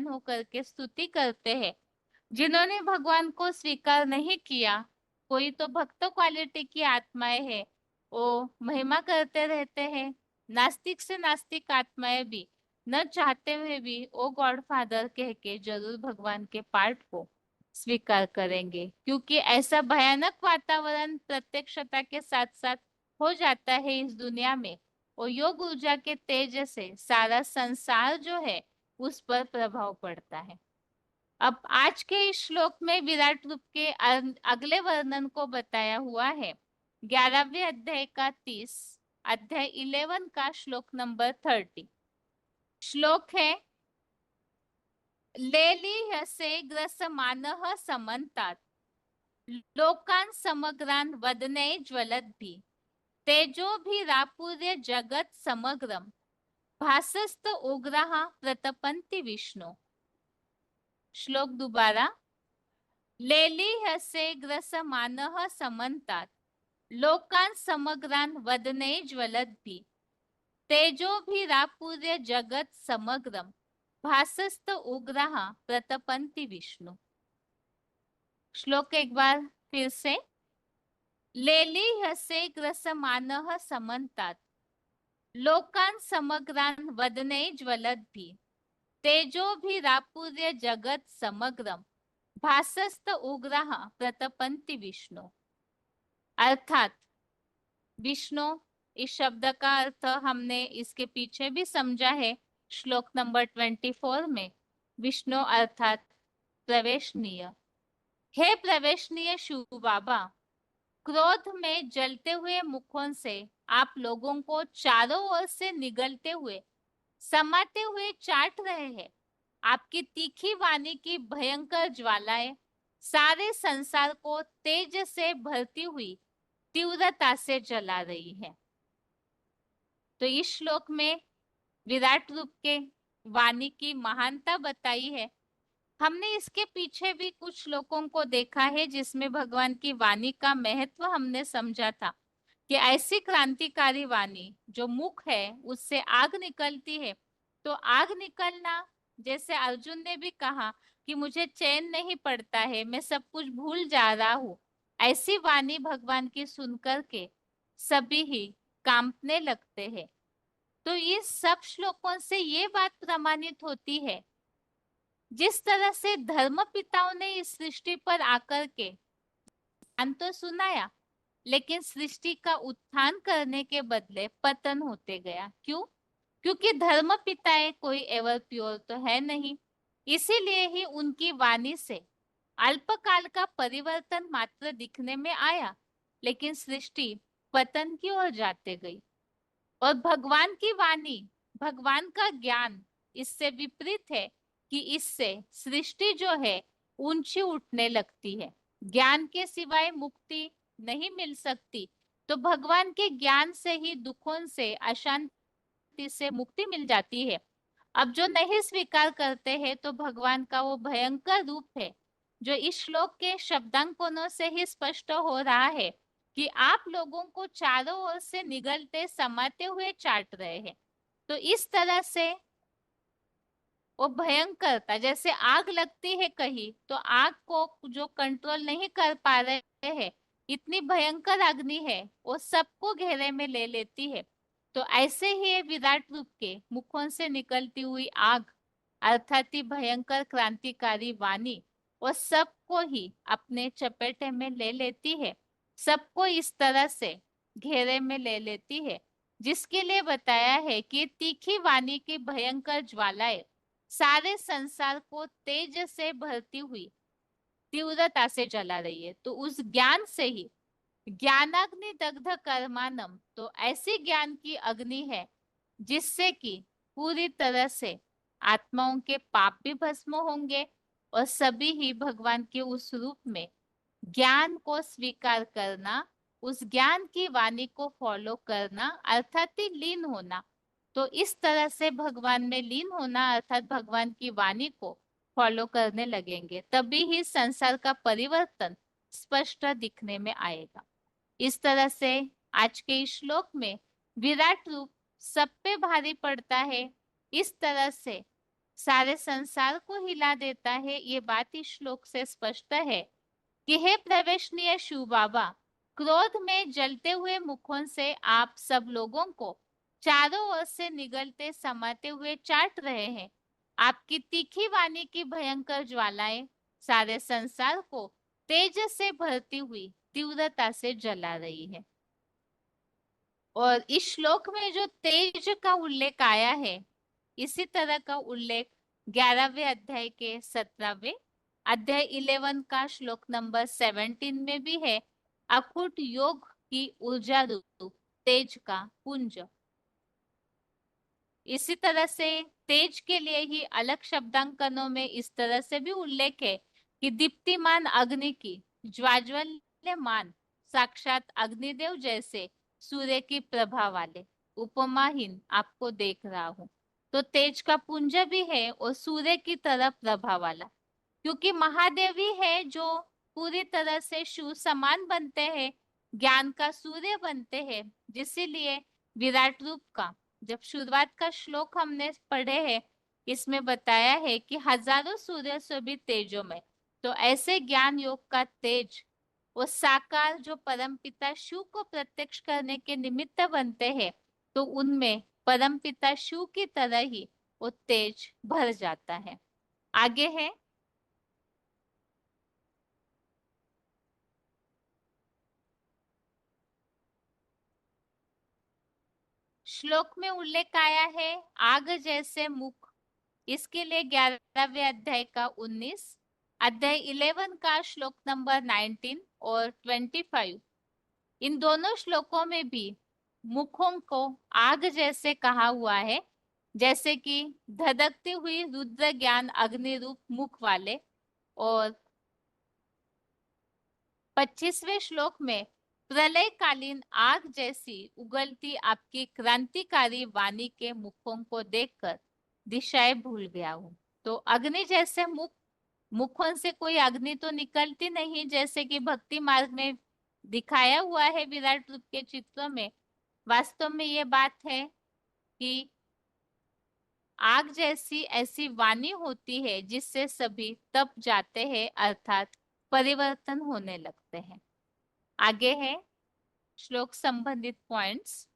हो करके स्तुति करते हैं। जिन्होंने भगवान को स्वीकार नहीं किया, कोई तो भक्त क्वालिटी की आत्माएं हैं, वो महिमा करते रहते हैं। नास्तिक से नास्तिक आत्माएं भी न चाहते हुए भी ओ गॉड फादर कह के जरूर भगवान के पाठ को स्वीकार करेंगे, क्योंकि ऐसा भयानक वातावरण प्रत्यक्षता के साथ साथ हो जाता है इस दुनिया में, और योग ऊर्जा के तेज से सारा संसार जो है उस पर प्रभाव पड़ता है। अब आज के इस श्लोक में विराट रूप के अगले वर्णन को बताया हुआ है। 11वें अध्याय का 30, अध्याय 11 का श्लोक नंबर 30। श्लोक है, लेलीह्यसे ग्रसमानः समन्तात् लोकान् समग्रान् वदने ज्वलद्भिः तेजोभिरापूर्य जगत् समग्रम् भासस्त उग्रः प्रतपन्ति विष्णु। श्लोक दोबारा, लेलीह्यसे ग्रसमानः समन्तात् लोकान् समग्रान् वदने ज्वलद्भिः तेजोभिरापूर्य जगत् समग्रम् भासस्त उग्रः प्रतपन्ति विष्णु। श्लोक एक बार फिर से, लेलीह्यसे ग्रसमानः समन्तात् लोकान् समग्रान् वदने ज्वलद्भिः तेजोभिरापूर्य जगत् समग्रम् भासस्त उग्रः प्रतपन्ति विष्णु। अर्थात विष्णु इस शब्द का अर्थ हमने इसके पीछे भी समझा है श्लोक नंबर 24 में। विष्णु अर्थात प्रवेशनीय। हे प्रवेशनीय शिव बाबा, क्रोध में जलते हुए मुखों से आप लोगों को चारों ओर से निगलते हुए समाते हुए चाट रहे हैं। आपकी तीखी वाणी की भयंकर ज्वालाएं सारे संसार को तेज से भरती हुई तीव्रता से जला रही है। तो इस श्लोक में विराट रूप के वाणी की महानता बताई है। हमने इसके पीछे भी कुछ श्लोकों को देखा है जिसमें भगवान की वाणी का महत्व हमने समझा था कि ऐसी क्रांतिकारी वाणी जो मुख है उससे आग निकलती है। तो आग निकलना, जैसे अर्जुन ने भी कहा कि मुझे चैन नहीं पड़ता है, मैं सब कुछ भूल जा रहा हूँ, ऐसी वाणी भगवान की सुनकर के सभी ही कांपने लगते हैं। तो ये सब श्लोकों से ये बात प्रमाणित होती है, जिस तरह से धर्म पिताओं ने इस सृष्टि पर आकर के ज्ञान तो सुनाया, लेकिन सृष्टि का उत्थान करने के बदले पतन होते गया। क्यों? क्योंकि धर्म पिताएं कोई एवर प्योर तो है नहीं, इसीलिए ही उनकी वाणी से अल्पकाल का परिवर्तन मात्र दिखने में आया, लेकिन सृष्टि पतन की ओर जाते गई। और भगवान की वाणी, भगवान का ज्ञान इससे विपरीत है कि इससे सृष्टि जो है ऊंची उठने लगती है। ज्ञान के सिवाय मुक्ति नहीं मिल सकती, तो भगवान के ज्ञान से ही दुखों से, अशांति से मुक्ति मिल जाती है। अब जो नहीं स्वीकार करते हैं तो भगवान का वो भयंकर रूप है, जो इस श्लोक के शब्दांकों से ही स्पष्ट हो रहा है कि आप लोगों को चारों ओर से निगलते समाते हुए चाट रहे हैं। तो इस तरह से वो भयंकर था, जैसे आग लगती है कहीं तो आग को जो कंट्रोल नहीं कर पा रहे हैं, इतनी भयंकर अग्नि है, वो सबको घेरे में ले लेती है। तो ऐसे ही ये विराट रूप के मुखों से निकलती हुई आग अर्थात ही भयंकर क्रांतिकारी वाणी वो सबको ही अपने चपेटे में ले लेती है, सबको इस तरह से घेरे में ले लेती है, जिसके लिए बताया है कि तीखी वाणी की भयंकर ज्वालाएं सारे संसार को तेज से भरती हुई तीव्रता से जला रही है। तो उस ज्ञान से ही ज्ञानाग्नि दग्ध कर्मानम, तो ऐसी ज्ञान की अग्नि है जिससे कि पूरी तरह से आत्माओं के पाप भी भस्म होंगे और सभी ही भगवान के उस रूप में ज्ञान को स्वीकार करना, उस ज्ञान की वाणी को फॉलो करना अर्थात ही लीन होना। तो इस तरह से भगवान में लीन होना अर्थात भगवान की वाणी को फॉलो करने लगेंगे, तभी ही संसार का परिवर्तन स्पष्ट दिखने में आएगा। इस तरह से आज के इस श्लोक में विराट रूप सब पे भारी पड़ता है, इस तरह से सारे संसार को हिला देता है। ये बात इस श्लोक से स्पष्ट है कि हे प्रवेशनीय शिव बाबा, क्रोध में जलते हुए मुखों से आप सब लोगों को चारों ओर से निगलते समाते हुए चाट रहे हैं। आपकी तीखी वाणी की भयंकर ज्वालाएं सारे संसार को तेज से भरती हुई तीव्रता से जला रही है। और इस श्लोक में जो तेज का उल्लेख आया है, इसी तरह का उल्लेख 11वें अध्याय के 17वें अध्याय 11 का श्लोक नंबर 17 में भी है। अखुट योग की ऊर्जा रूप तेज का पुंज। इसी तरह से तेज के लिए ही अलग शब्दांकनों में इस तरह से भी उल्लेख है कि दीप्तिमान अग्नि की ज्वाज्वल्यमान साक्षात अग्निदेव जैसे सूर्य की प्रभा वाले उपमाहीन आपको देख रहा हूँ। तो तेज का पुंज भी है और सूर्य की तरह प्रभा वाला, क्योंकि महादेव ही है जो पूरी तरह से शिव समान बनते हैं, ज्ञान का सूर्य बनते हैं। जिसलिए विराट रूप का जब शुरुआत का श्लोक हमने पढ़े हैं, इसमें बताया है कि हजारों सूर्य से भी तेजों में, तो ऐसे ज्ञान योग का तेज वो साकार जो परमपिता शिव को प्रत्यक्ष करने के निमित्त बनते हैं, तो उनमें परमपिता शिव की तरह ही वो तेज भर जाता है। आगे है श्लोक में उल्लेख आया है आग जैसे मुख, इसके लिए 11वें अध्याय का 19, अध्याय 11 का श्लोक नंबर 19 और 25, इन दोनों श्लोकों में भी मुखों को आग जैसे कहा हुआ है, जैसे कि धधकती हुई रुद्र ज्ञान अग्नि रूप मुख वाले। और 25वें श्लोक में प्रलयकालीन आग जैसी उगलती आपकी क्रांतिकारी वाणी के मुखों को देखकर दिशाएं भूल गया हूँ। तो अग्नि जैसे मुख मुखों से कोई अग्नि तो निकलती नहीं, जैसे कि भक्ति मार्ग में दिखाया हुआ है विराट रूप के चित्रों में। वास्तव में ये बात है कि आग जैसी ऐसी वाणी होती है जिससे सभी तप जाते हैं, अर्थात परिवर्तन होने लगते हैं। आगे है श्लोक संबंधित पॉइंट्स।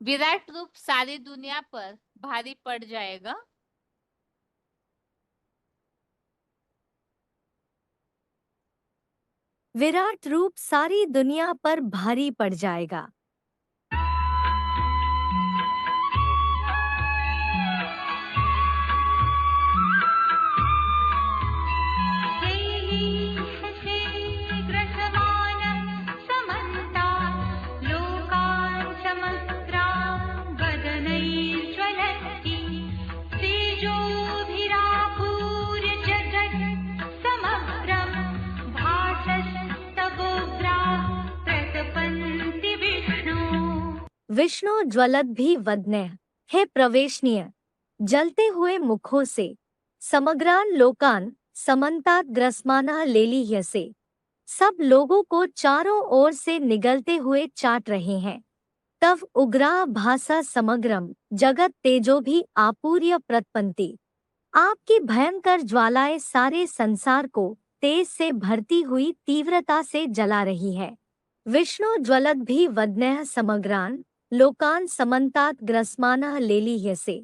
विराट रूप सारी दुनिया पर भारी पड़ जाएगा। विराट रूप सारी दुनिया पर भारी पड़ जाएगा। शीघ्रसमानः समन्तात् लोकान् समग्रान् वदनैर्ज्वलन्ति तेजोभिरापूर्य जगत् समग्रं भासस्तवोग्राः प्रतपन्ति विष्णु। विष्णु ज्वलत भी वदनैः है प्रवेशनीय, जलते हुए मुखों से, समग्रान लोकान समन्तात ग्रसमाना लेलीह्य से, सब लोगों को चारों ओर से निगलते हुए चाट रहे हैं। तव उग्रा भासा समग्रम जगत तेजो भी आपूर्य प्रतपंती, आपकी भयंकर ज्वालाएं सारे संसार को तेज से भरती हुई तीव्रता से जला रही है। विष्णु ज्वलत भी वदनैः समग्रान लोकान समन्तात ग्रसमानः लेलीह्य से,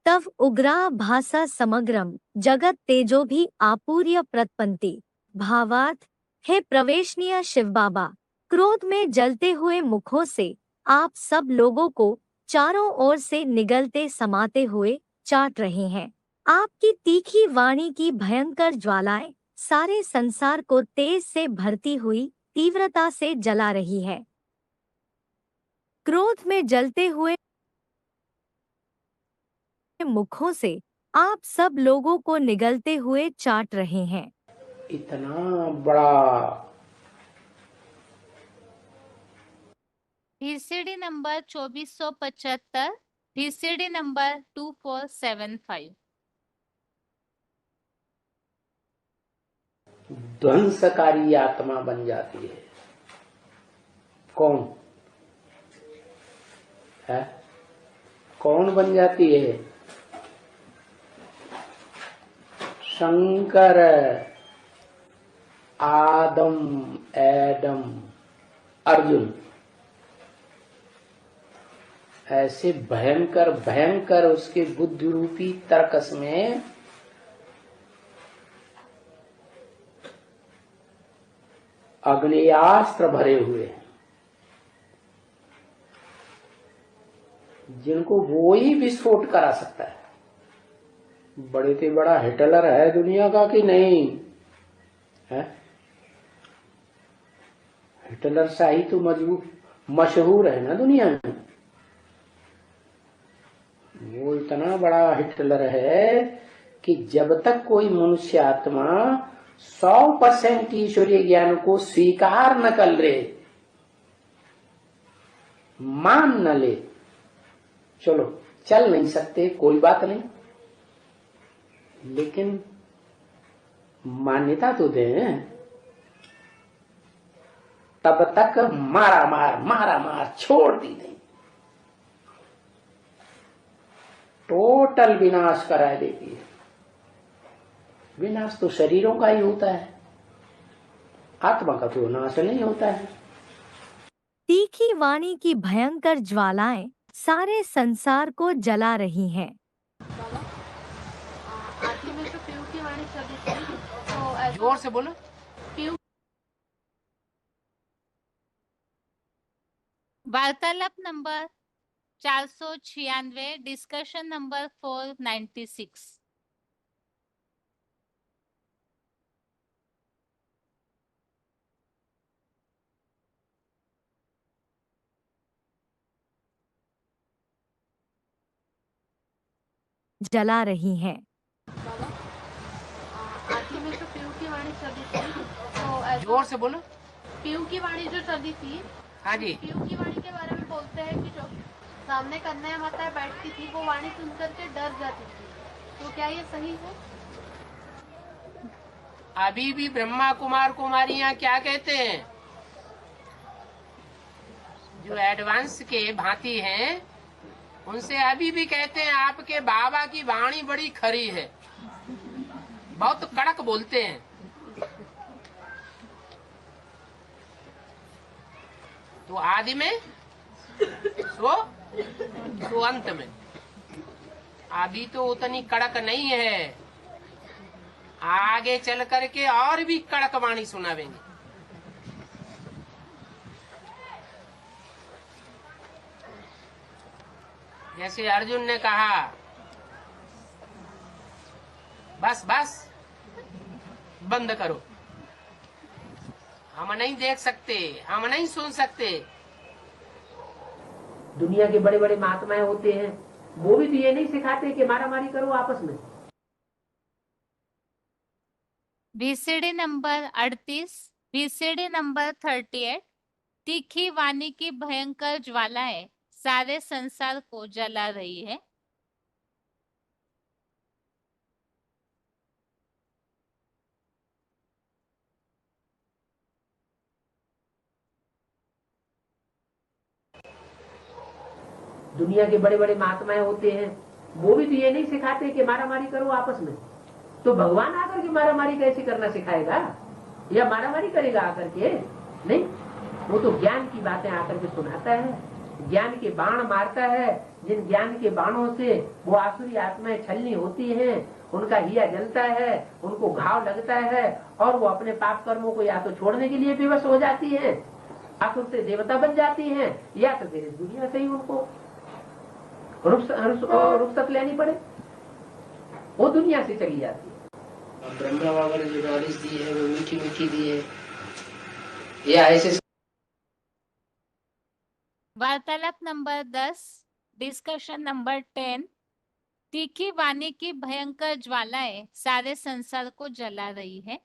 तव उग्रा भासा समग्रम जगत तेजो भी आपूर्य प्रतपंती। भावार्थ, हे प्रवेशनीय शिव बाबा, क्रोध में जलते हुए मुखों से आप सब लोगों को चारों ओर से निगलते समाते हुए चाट रहे हैं। आपकी तीखी वाणी की भयंकर ज्वालाएं सारे संसार को तेज से भरती हुई तीव्रता से जला रही है। क्रोध में जलते हुए मुखों से आप सब लोगों को निगलते हुए चाट रहे हैं। इतना बड़ा VCD नंबर 2475, VCD नंबर 2475। ध्वंसकारी आत्मा बन जाती है। कौन है? कौन बन जाती है? शंकर, आदम, एडम, अर्जुन, ऐसे भयंकर भयंकर उसके बुद्धि रूपी तर्कस में अग्नेयास्त्र भरे हुए हैं, जिनको वो ही विस्फोट करा सकता है। बड़े से बड़ा हिटलर है दुनिया का कि नहीं है? हिटलर शाही तो मशहूर है ना दुनिया में। वो इतना बड़ा हिटलर है कि जब तक कोई मनुष्य आत्मा 100% ईश्वरीय ज्ञान को स्वीकार न कर ले, मान न ले, चलो चल नहीं सकते कोई बात नहीं, लेकिन मान्यता तो दें, तब तक मारा मार छोड़ दी नहीं, टोटल विनाश करा देती है। विनाश तो शरीरों का ही होता है, आत्मा का तो नाश नहीं होता है। तीखी वाणी की भयंकर ज्वालाएं सारे संसार को जला रही हैं। जोर से बोलो। वार्तालाप नंबर 496, डिस्कशन नंबर 496। जला रही हैं। जोर से बोलो। पीयू की वाणी जो चली थी, हाँ जी। पीयू की वाणी के बारे में बोलते हैं कि जो सामने कन्या माता बैठती थी वो वाणी सुनकर के डर जाती थी, तो क्या ये सही है? अभी भी ब्रह्मा कुमार कुमारियां क्या कहते हैं, जो एडवांस के भांति हैं उनसे अभी भी कहते हैं आपके बाबा की वाणी बड़ी खरी है, बहुत कड़क बोलते हैं। तो आदि में सो अंत में। अभी तो उतनी कड़क नहीं है, आगे चल करके और भी कड़क वाणी सुनावेंगे। जैसे अर्जुन ने कहा बस बस बंद करो, हम नहीं देख सकते, हम नहीं सुन सकते। दुनिया के बड़े बड़े महात्माएं होते हैं, वो भी तो ये नहीं सिखाते कि मारामारी करो आपस में। VCD number 38, VCD number 38। तीखी वाणी की भयंकर ज्वालाएं सारे संसार को जला रही है। दुनिया के बड़े बड़े महात्माएं होते हैं, वो भी तो ये नहीं सिखाते कि मारामारी करो आपस में। तो भगवान आकर के मारामारी कैसे करना सिखाएगा या मारामारी करेगा आकर के? नहीं, वो तो ज्ञान की बातें आकर के सुनाता है, ज्ञान के बाण मारता है। जिन ज्ञान के बाणों से वो आसुरी आत्माएं छलनी होती हैं, उनका हिया जलता है, उनको घाव लगता है और वो अपने पाप कर्मों को या तो छोड़ने के लिए विवश हो जाती है, आखिर से देवता बन जाती हैं, या तो फिर इस दुनिया से ही उनको रुखसत लेनी पड़े, वो दुनिया से चली जाती है। ब्रह्मा बाबा ने जो नॉलेज दी है वो मीठी मीठी दी है, या ऐसे। वार्तालाप नंबर 10, डिस्कशन नंबर 10। तीखी वाणी की भयंकर ज्वालाएं सारे संसार को जला रही है।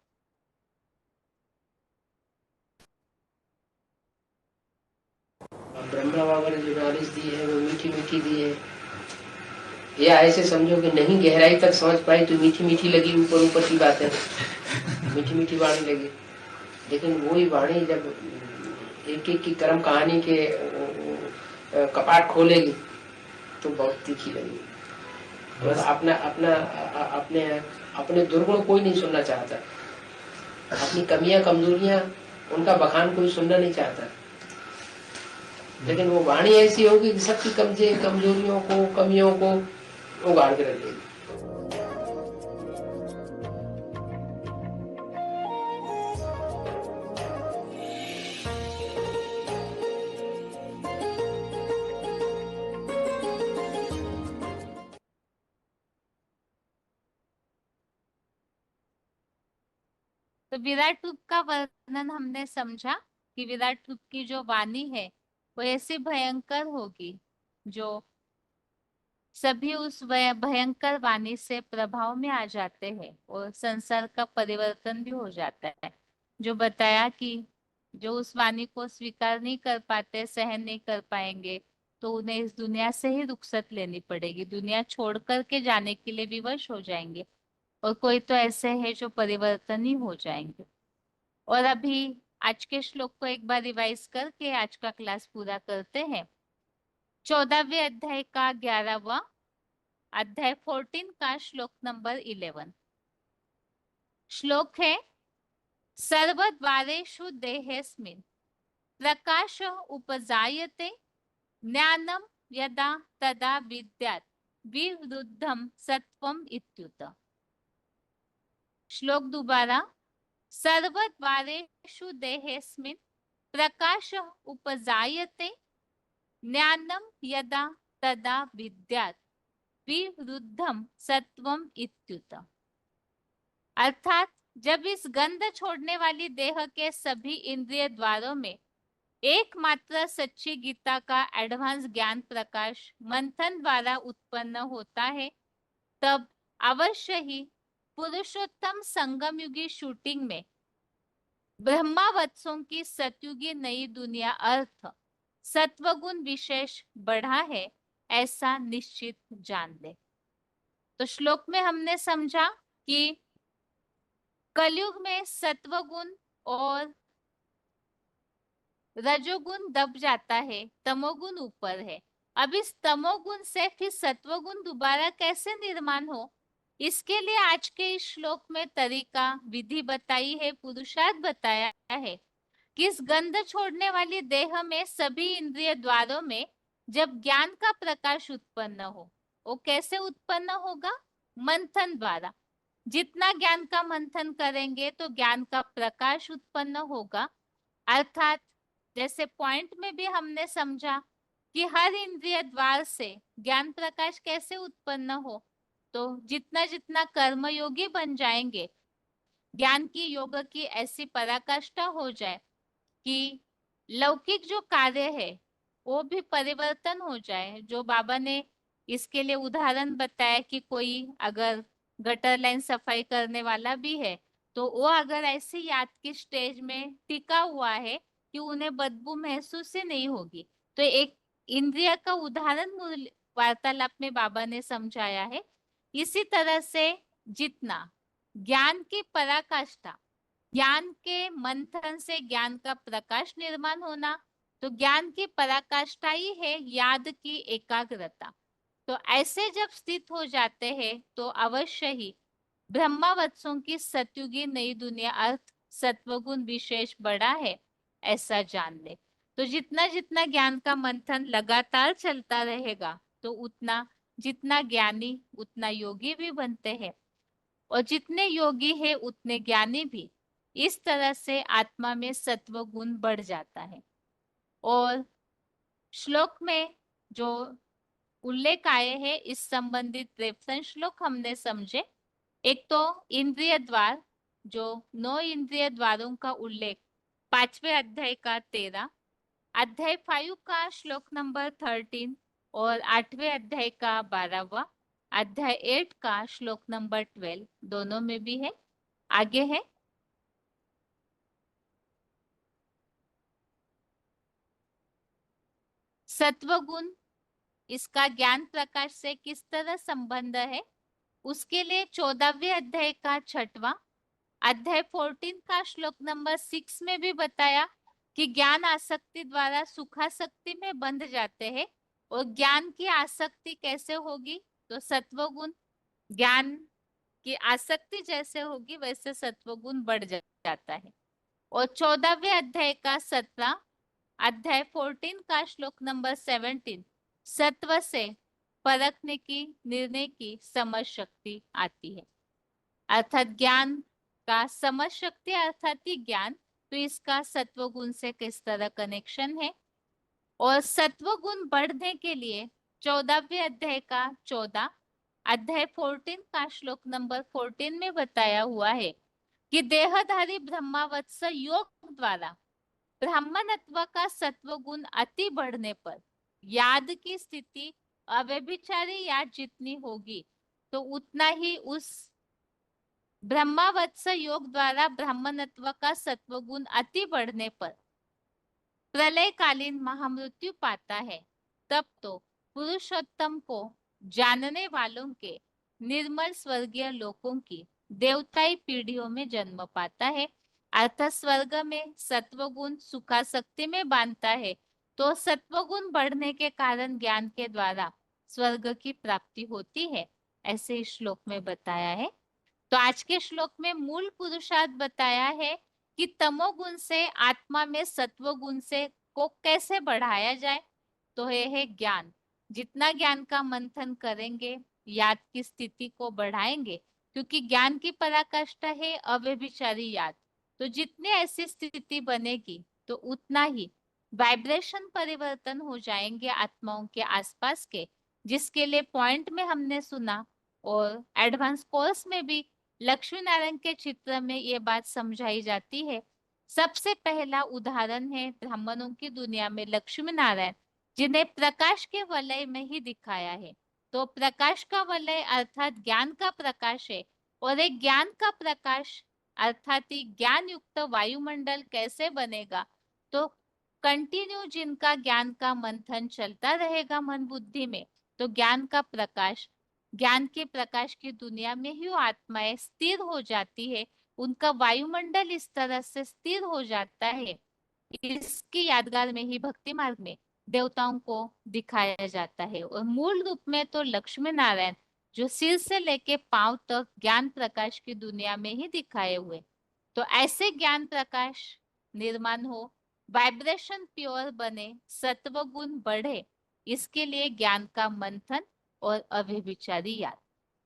ब्रह्मा बाबा ने जो नॉलेज दी है वो मीठी मीठी दी है, या ऐसे समझो कि नहीं गहराई तक समझ पाई तो मीठी मीठी लगी, ऊपर ऊपर की बात है, मीठी मीठी वाणी लगी। लेकिन वही वाणी जब एक एक की कर्म कहानी के कपाट खोलेगी तो बहुत तीखी लगेगी। बस अपना अपना अपने अपने दुर्गुण कोई नहीं सुनना चाहता, अपनी कमियां कमजोरियां उनका बखान कोई सुनना नहीं चाहता। लेकिन वो वाणी ऐसी होगी कि सबकी कमजोरियों को कमियों को उगाड़ के रख देगी। तो विराट रूप का वर्णन हमने समझा कि विराट रूप की जो वाणी है वो ऐसी भयंकर होगी जो सभी उस भयंकर वाणी से प्रभाव में आ जाते हैं और संसार का परिवर्तन भी हो जाता है। जो बताया कि जो उस वाणी को स्वीकार नहीं कर पाते, सहन नहीं कर पाएंगे, तो उन्हें इस दुनिया से ही रुखसत लेनी पड़ेगी, दुनिया छोड़ करके जाने के लिए विवश हो जाएंगे। और कोई तो ऐसे है जो परिवर्तन ही हो जाएंगे। और अभी आज के श्लोक को एक बार रिवाइज करके आज का क्लास पूरा करते हैं। 14वें अध्याय का 11वां अध्याय 14 का श्लोक नंबर 11। श्लोक है, सर्वद्वारेषु देहेऽस्मिन् प्रकाश उपजायते, ज्ञानम यदा तदा विद्यात् विवृद्धम सत्वम इत्युत। श्लोक दोबारा, सर्वद्वारेषु देहेऽस्मिन् प्रकाश उपजायते, ज्ञानम यदा तदा विद्यात् विवृद्धम सत्वम इत्युत। अर्थात जब इस गंध छोड़ने वाली देह के सभी इंद्रिय द्वारों में एकमात्र सच्ची गीता का एडवांस ज्ञान प्रकाश मंथन द्वारा उत्पन्न होता है, तब अवश्य ही पुरुषोत्तम संगम युगी शूटिंग में ब्रह्मावत्सों की सतयुगी नई दुनिया अर्थ सत्वगुण विशेष बढ़ा है, ऐसा निश्चित जान ले। तो श्लोक में हमने समझा कि कलयुग में सत्वगुण और रजोगुण दब जाता है, तमोगुण ऊपर है। अब इस तमोगुण से फिर सत्वगुण दोबारा कैसे निर्माण हो, इसके लिए आज के इस श्लोक में तरीका विधि बताई है, पुरुषार्थ बताया है कि इस गंध छोड़ने वाली देह में सभी इंद्रिय द्वारों में जब ज्ञान का प्रकाश उत्पन्न हो, वो कैसे उत्पन्न होगा? मंथन द्वारा। जितना ज्ञान का मंथन करेंगे तो ज्ञान का प्रकाश उत्पन्न होगा। अर्थात जैसे पॉइंट में भी हमने समझा कि हर इंद्रिय द्वार से ज्ञान प्रकाश कैसे उत्पन्न हो, तो जितना जितना कर्मयोगी बन जाएंगे, ज्ञान की योग की ऐसी पराकाष्ठा हो जाए कि लौकिक जो कार्य है वो भी परिवर्तन हो जाए। जो बाबा ने इसके लिए उदाहरण बताया कि कोई अगर गटर लाइन सफाई करने वाला भी है, तो वो अगर ऐसी याद की स्टेज में टिका हुआ है कि उन्हें बदबू महसूस ही नहीं होगी। तो एक इंद्रिय का उदाहरण मूल वार्तालाप में बाबा ने समझाया है। इसी तरह से जितना ज्ञान की पराकाष्ठा, ज्ञान के मंथन से ज्ञान का प्रकाश निर्माण होना, तो ज्ञान की पराकाष्ठा ही है याद की एकाग्रता। तो ऐसे जब स्थित हो जाते हैं तो अवश्य ही ब्रह्मावत्सों की सतयुगी नई दुनिया अर्थ सत्वगुण विशेष बड़ा है, ऐसा जान ले। तो जितना जितना ज्ञान का मंथन लगातार चलता रहेगा तो उतना जितना ज्ञानी उतना योगी भी बनते हैं, और जितने योगी है उतने ज्ञानी भी। इस तरह से आत्मा में सत्व गुण बढ़ जाता है। और श्लोक में जो उल्लेख आए हैं इस संबंधित रेफरेंस श्लोक हमने समझे। एक तो इंद्रिय द्वार, जो 9 इंद्रिय द्वारों का उल्लेख 5वें अध्याय का 13, अध्याय 5 का श्लोक नंबर 13 और 8वें अध्याय का 12वां, अध्याय 8 का श्लोक नंबर 12 दोनों में भी है। आगे है सत्वगुण, इसका ज्ञान प्रकाश से किस तरह संबंध है, उसके लिए 14वें अध्याय का 6वां, अध्याय 14 का श्लोक नंबर 6 में भी बताया कि ज्ञान आसक्ति द्वारा सुखासक्ति में बंध जाते हैं। और ज्ञान की आसक्ति कैसे होगी, तो सत्वगुण, ज्ञान की आसक्ति जैसे होगी वैसे सत्वगुण बढ़ जाता है। और 14वें अध्याय का 17, अध्याय 14 का श्लोक नंबर 17, सत्व से परखने की, निर्णय की समझ शक्ति आती है। अर्थात ज्ञान का समझ शक्ति अर्थात ही ज्ञान, तो इसका सत्व गुण से किस तरह कनेक्शन है। और सत्व गुण बढ़ने के लिए 14वें अध्याय का 14, अध्याय 14 का श्लोक नंबर 14 में बताया हुआ है कि देहधारी ब्रह्मावत्स योग द्वारा ब्राह्मणत्व का सत्व गुण अति बढ़ने पर याद की स्थिति अव्यभिचारी याद जितनी होगी, तो उतना ही उस ब्रह्मावत्स योग द्वारा ब्राह्मणत्व का सत्व गुण अति बढ़ने पर प्रलयकालीन महामृत्यु पाता है। तब तो पुरुषोत्तम को जानने वालों के निर्मल स्वर्गीय लोकों की देवताई पीढ़ियों में जन्म पाता है। अर्थात स्वर्ग में सत्वगुण सुखासक्ति में बांधता है, तो सत्वगुण बढ़ने के कारण ज्ञान के द्वारा स्वर्ग की प्राप्ति होती है, ऐसे इस श्लोक में बताया है। तो आज के श्लोक में मूल पुरुषार्थ बताया है कि तमोगुण से आत्मा में सत्व गुण से को कैसे बढ़ाया जाए। तो यह है ज्ञान। जितना ज्ञान का मंथन करेंगे, याद की स्थिति को बढ़ाएंगे, क्योंकि ज्ञान की पराकाष्ठा है अव्यभिचारी याद। तो जितनी ऐसी स्थिति बनेगी तो उतना ही वाइब्रेशन परिवर्तन हो जाएंगे आत्माओं के आसपास के, जिसके लिए पॉइंट में हमने सुना और एडवांस कोर्स में भी लक्ष्मी नारायण के चित्र में ये बात समझाई जाती है। सबसे पहला उदाहरण है ब्राह्मणों की दुनिया में लक्ष्मी नारायण, जिन्हें प्रकाश के वलय में ही दिखाया है। तो प्रकाश का वलय अर्थात ज्ञान का प्रकाश है, और एक ज्ञान का प्रकाश अर्थात ही ज्ञान युक्त वायुमंडल कैसे बनेगा? तो कंटिन्यू जिनका ज्ञान का मंथन चलता रहेगा मन बुद्धि में, तो ज्ञान का प्रकाश, ज्ञान के प्रकाश की दुनिया में ही वो आत्माएं स्थिर हो जाती है, उनका वायुमंडल इस तरह से स्थिर हो जाता है। इसकी यादगार में ही भक्ति मार्ग में देवताओं को दिखाया जाता है। और मूल रूप में तो लक्ष्मी नारायण जो सिर से लेके पांव तक ज्ञान प्रकाश की दुनिया में ही दिखाए हुए, तो ऐसे ज्ञान प्रकाश निर्माण हो, वाइब्रेशन प्योर बने, सत्व गुण बढ़े, इसके लिए ज्ञान का मंथन और अव्यभिचारी याद,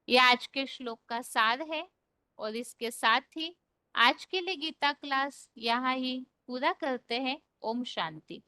ये आज के श्लोक का सार है। और इसके साथ ही आज के लिए गीता क्लास यहाँ ही पूरा करते हैं। ओम शांति।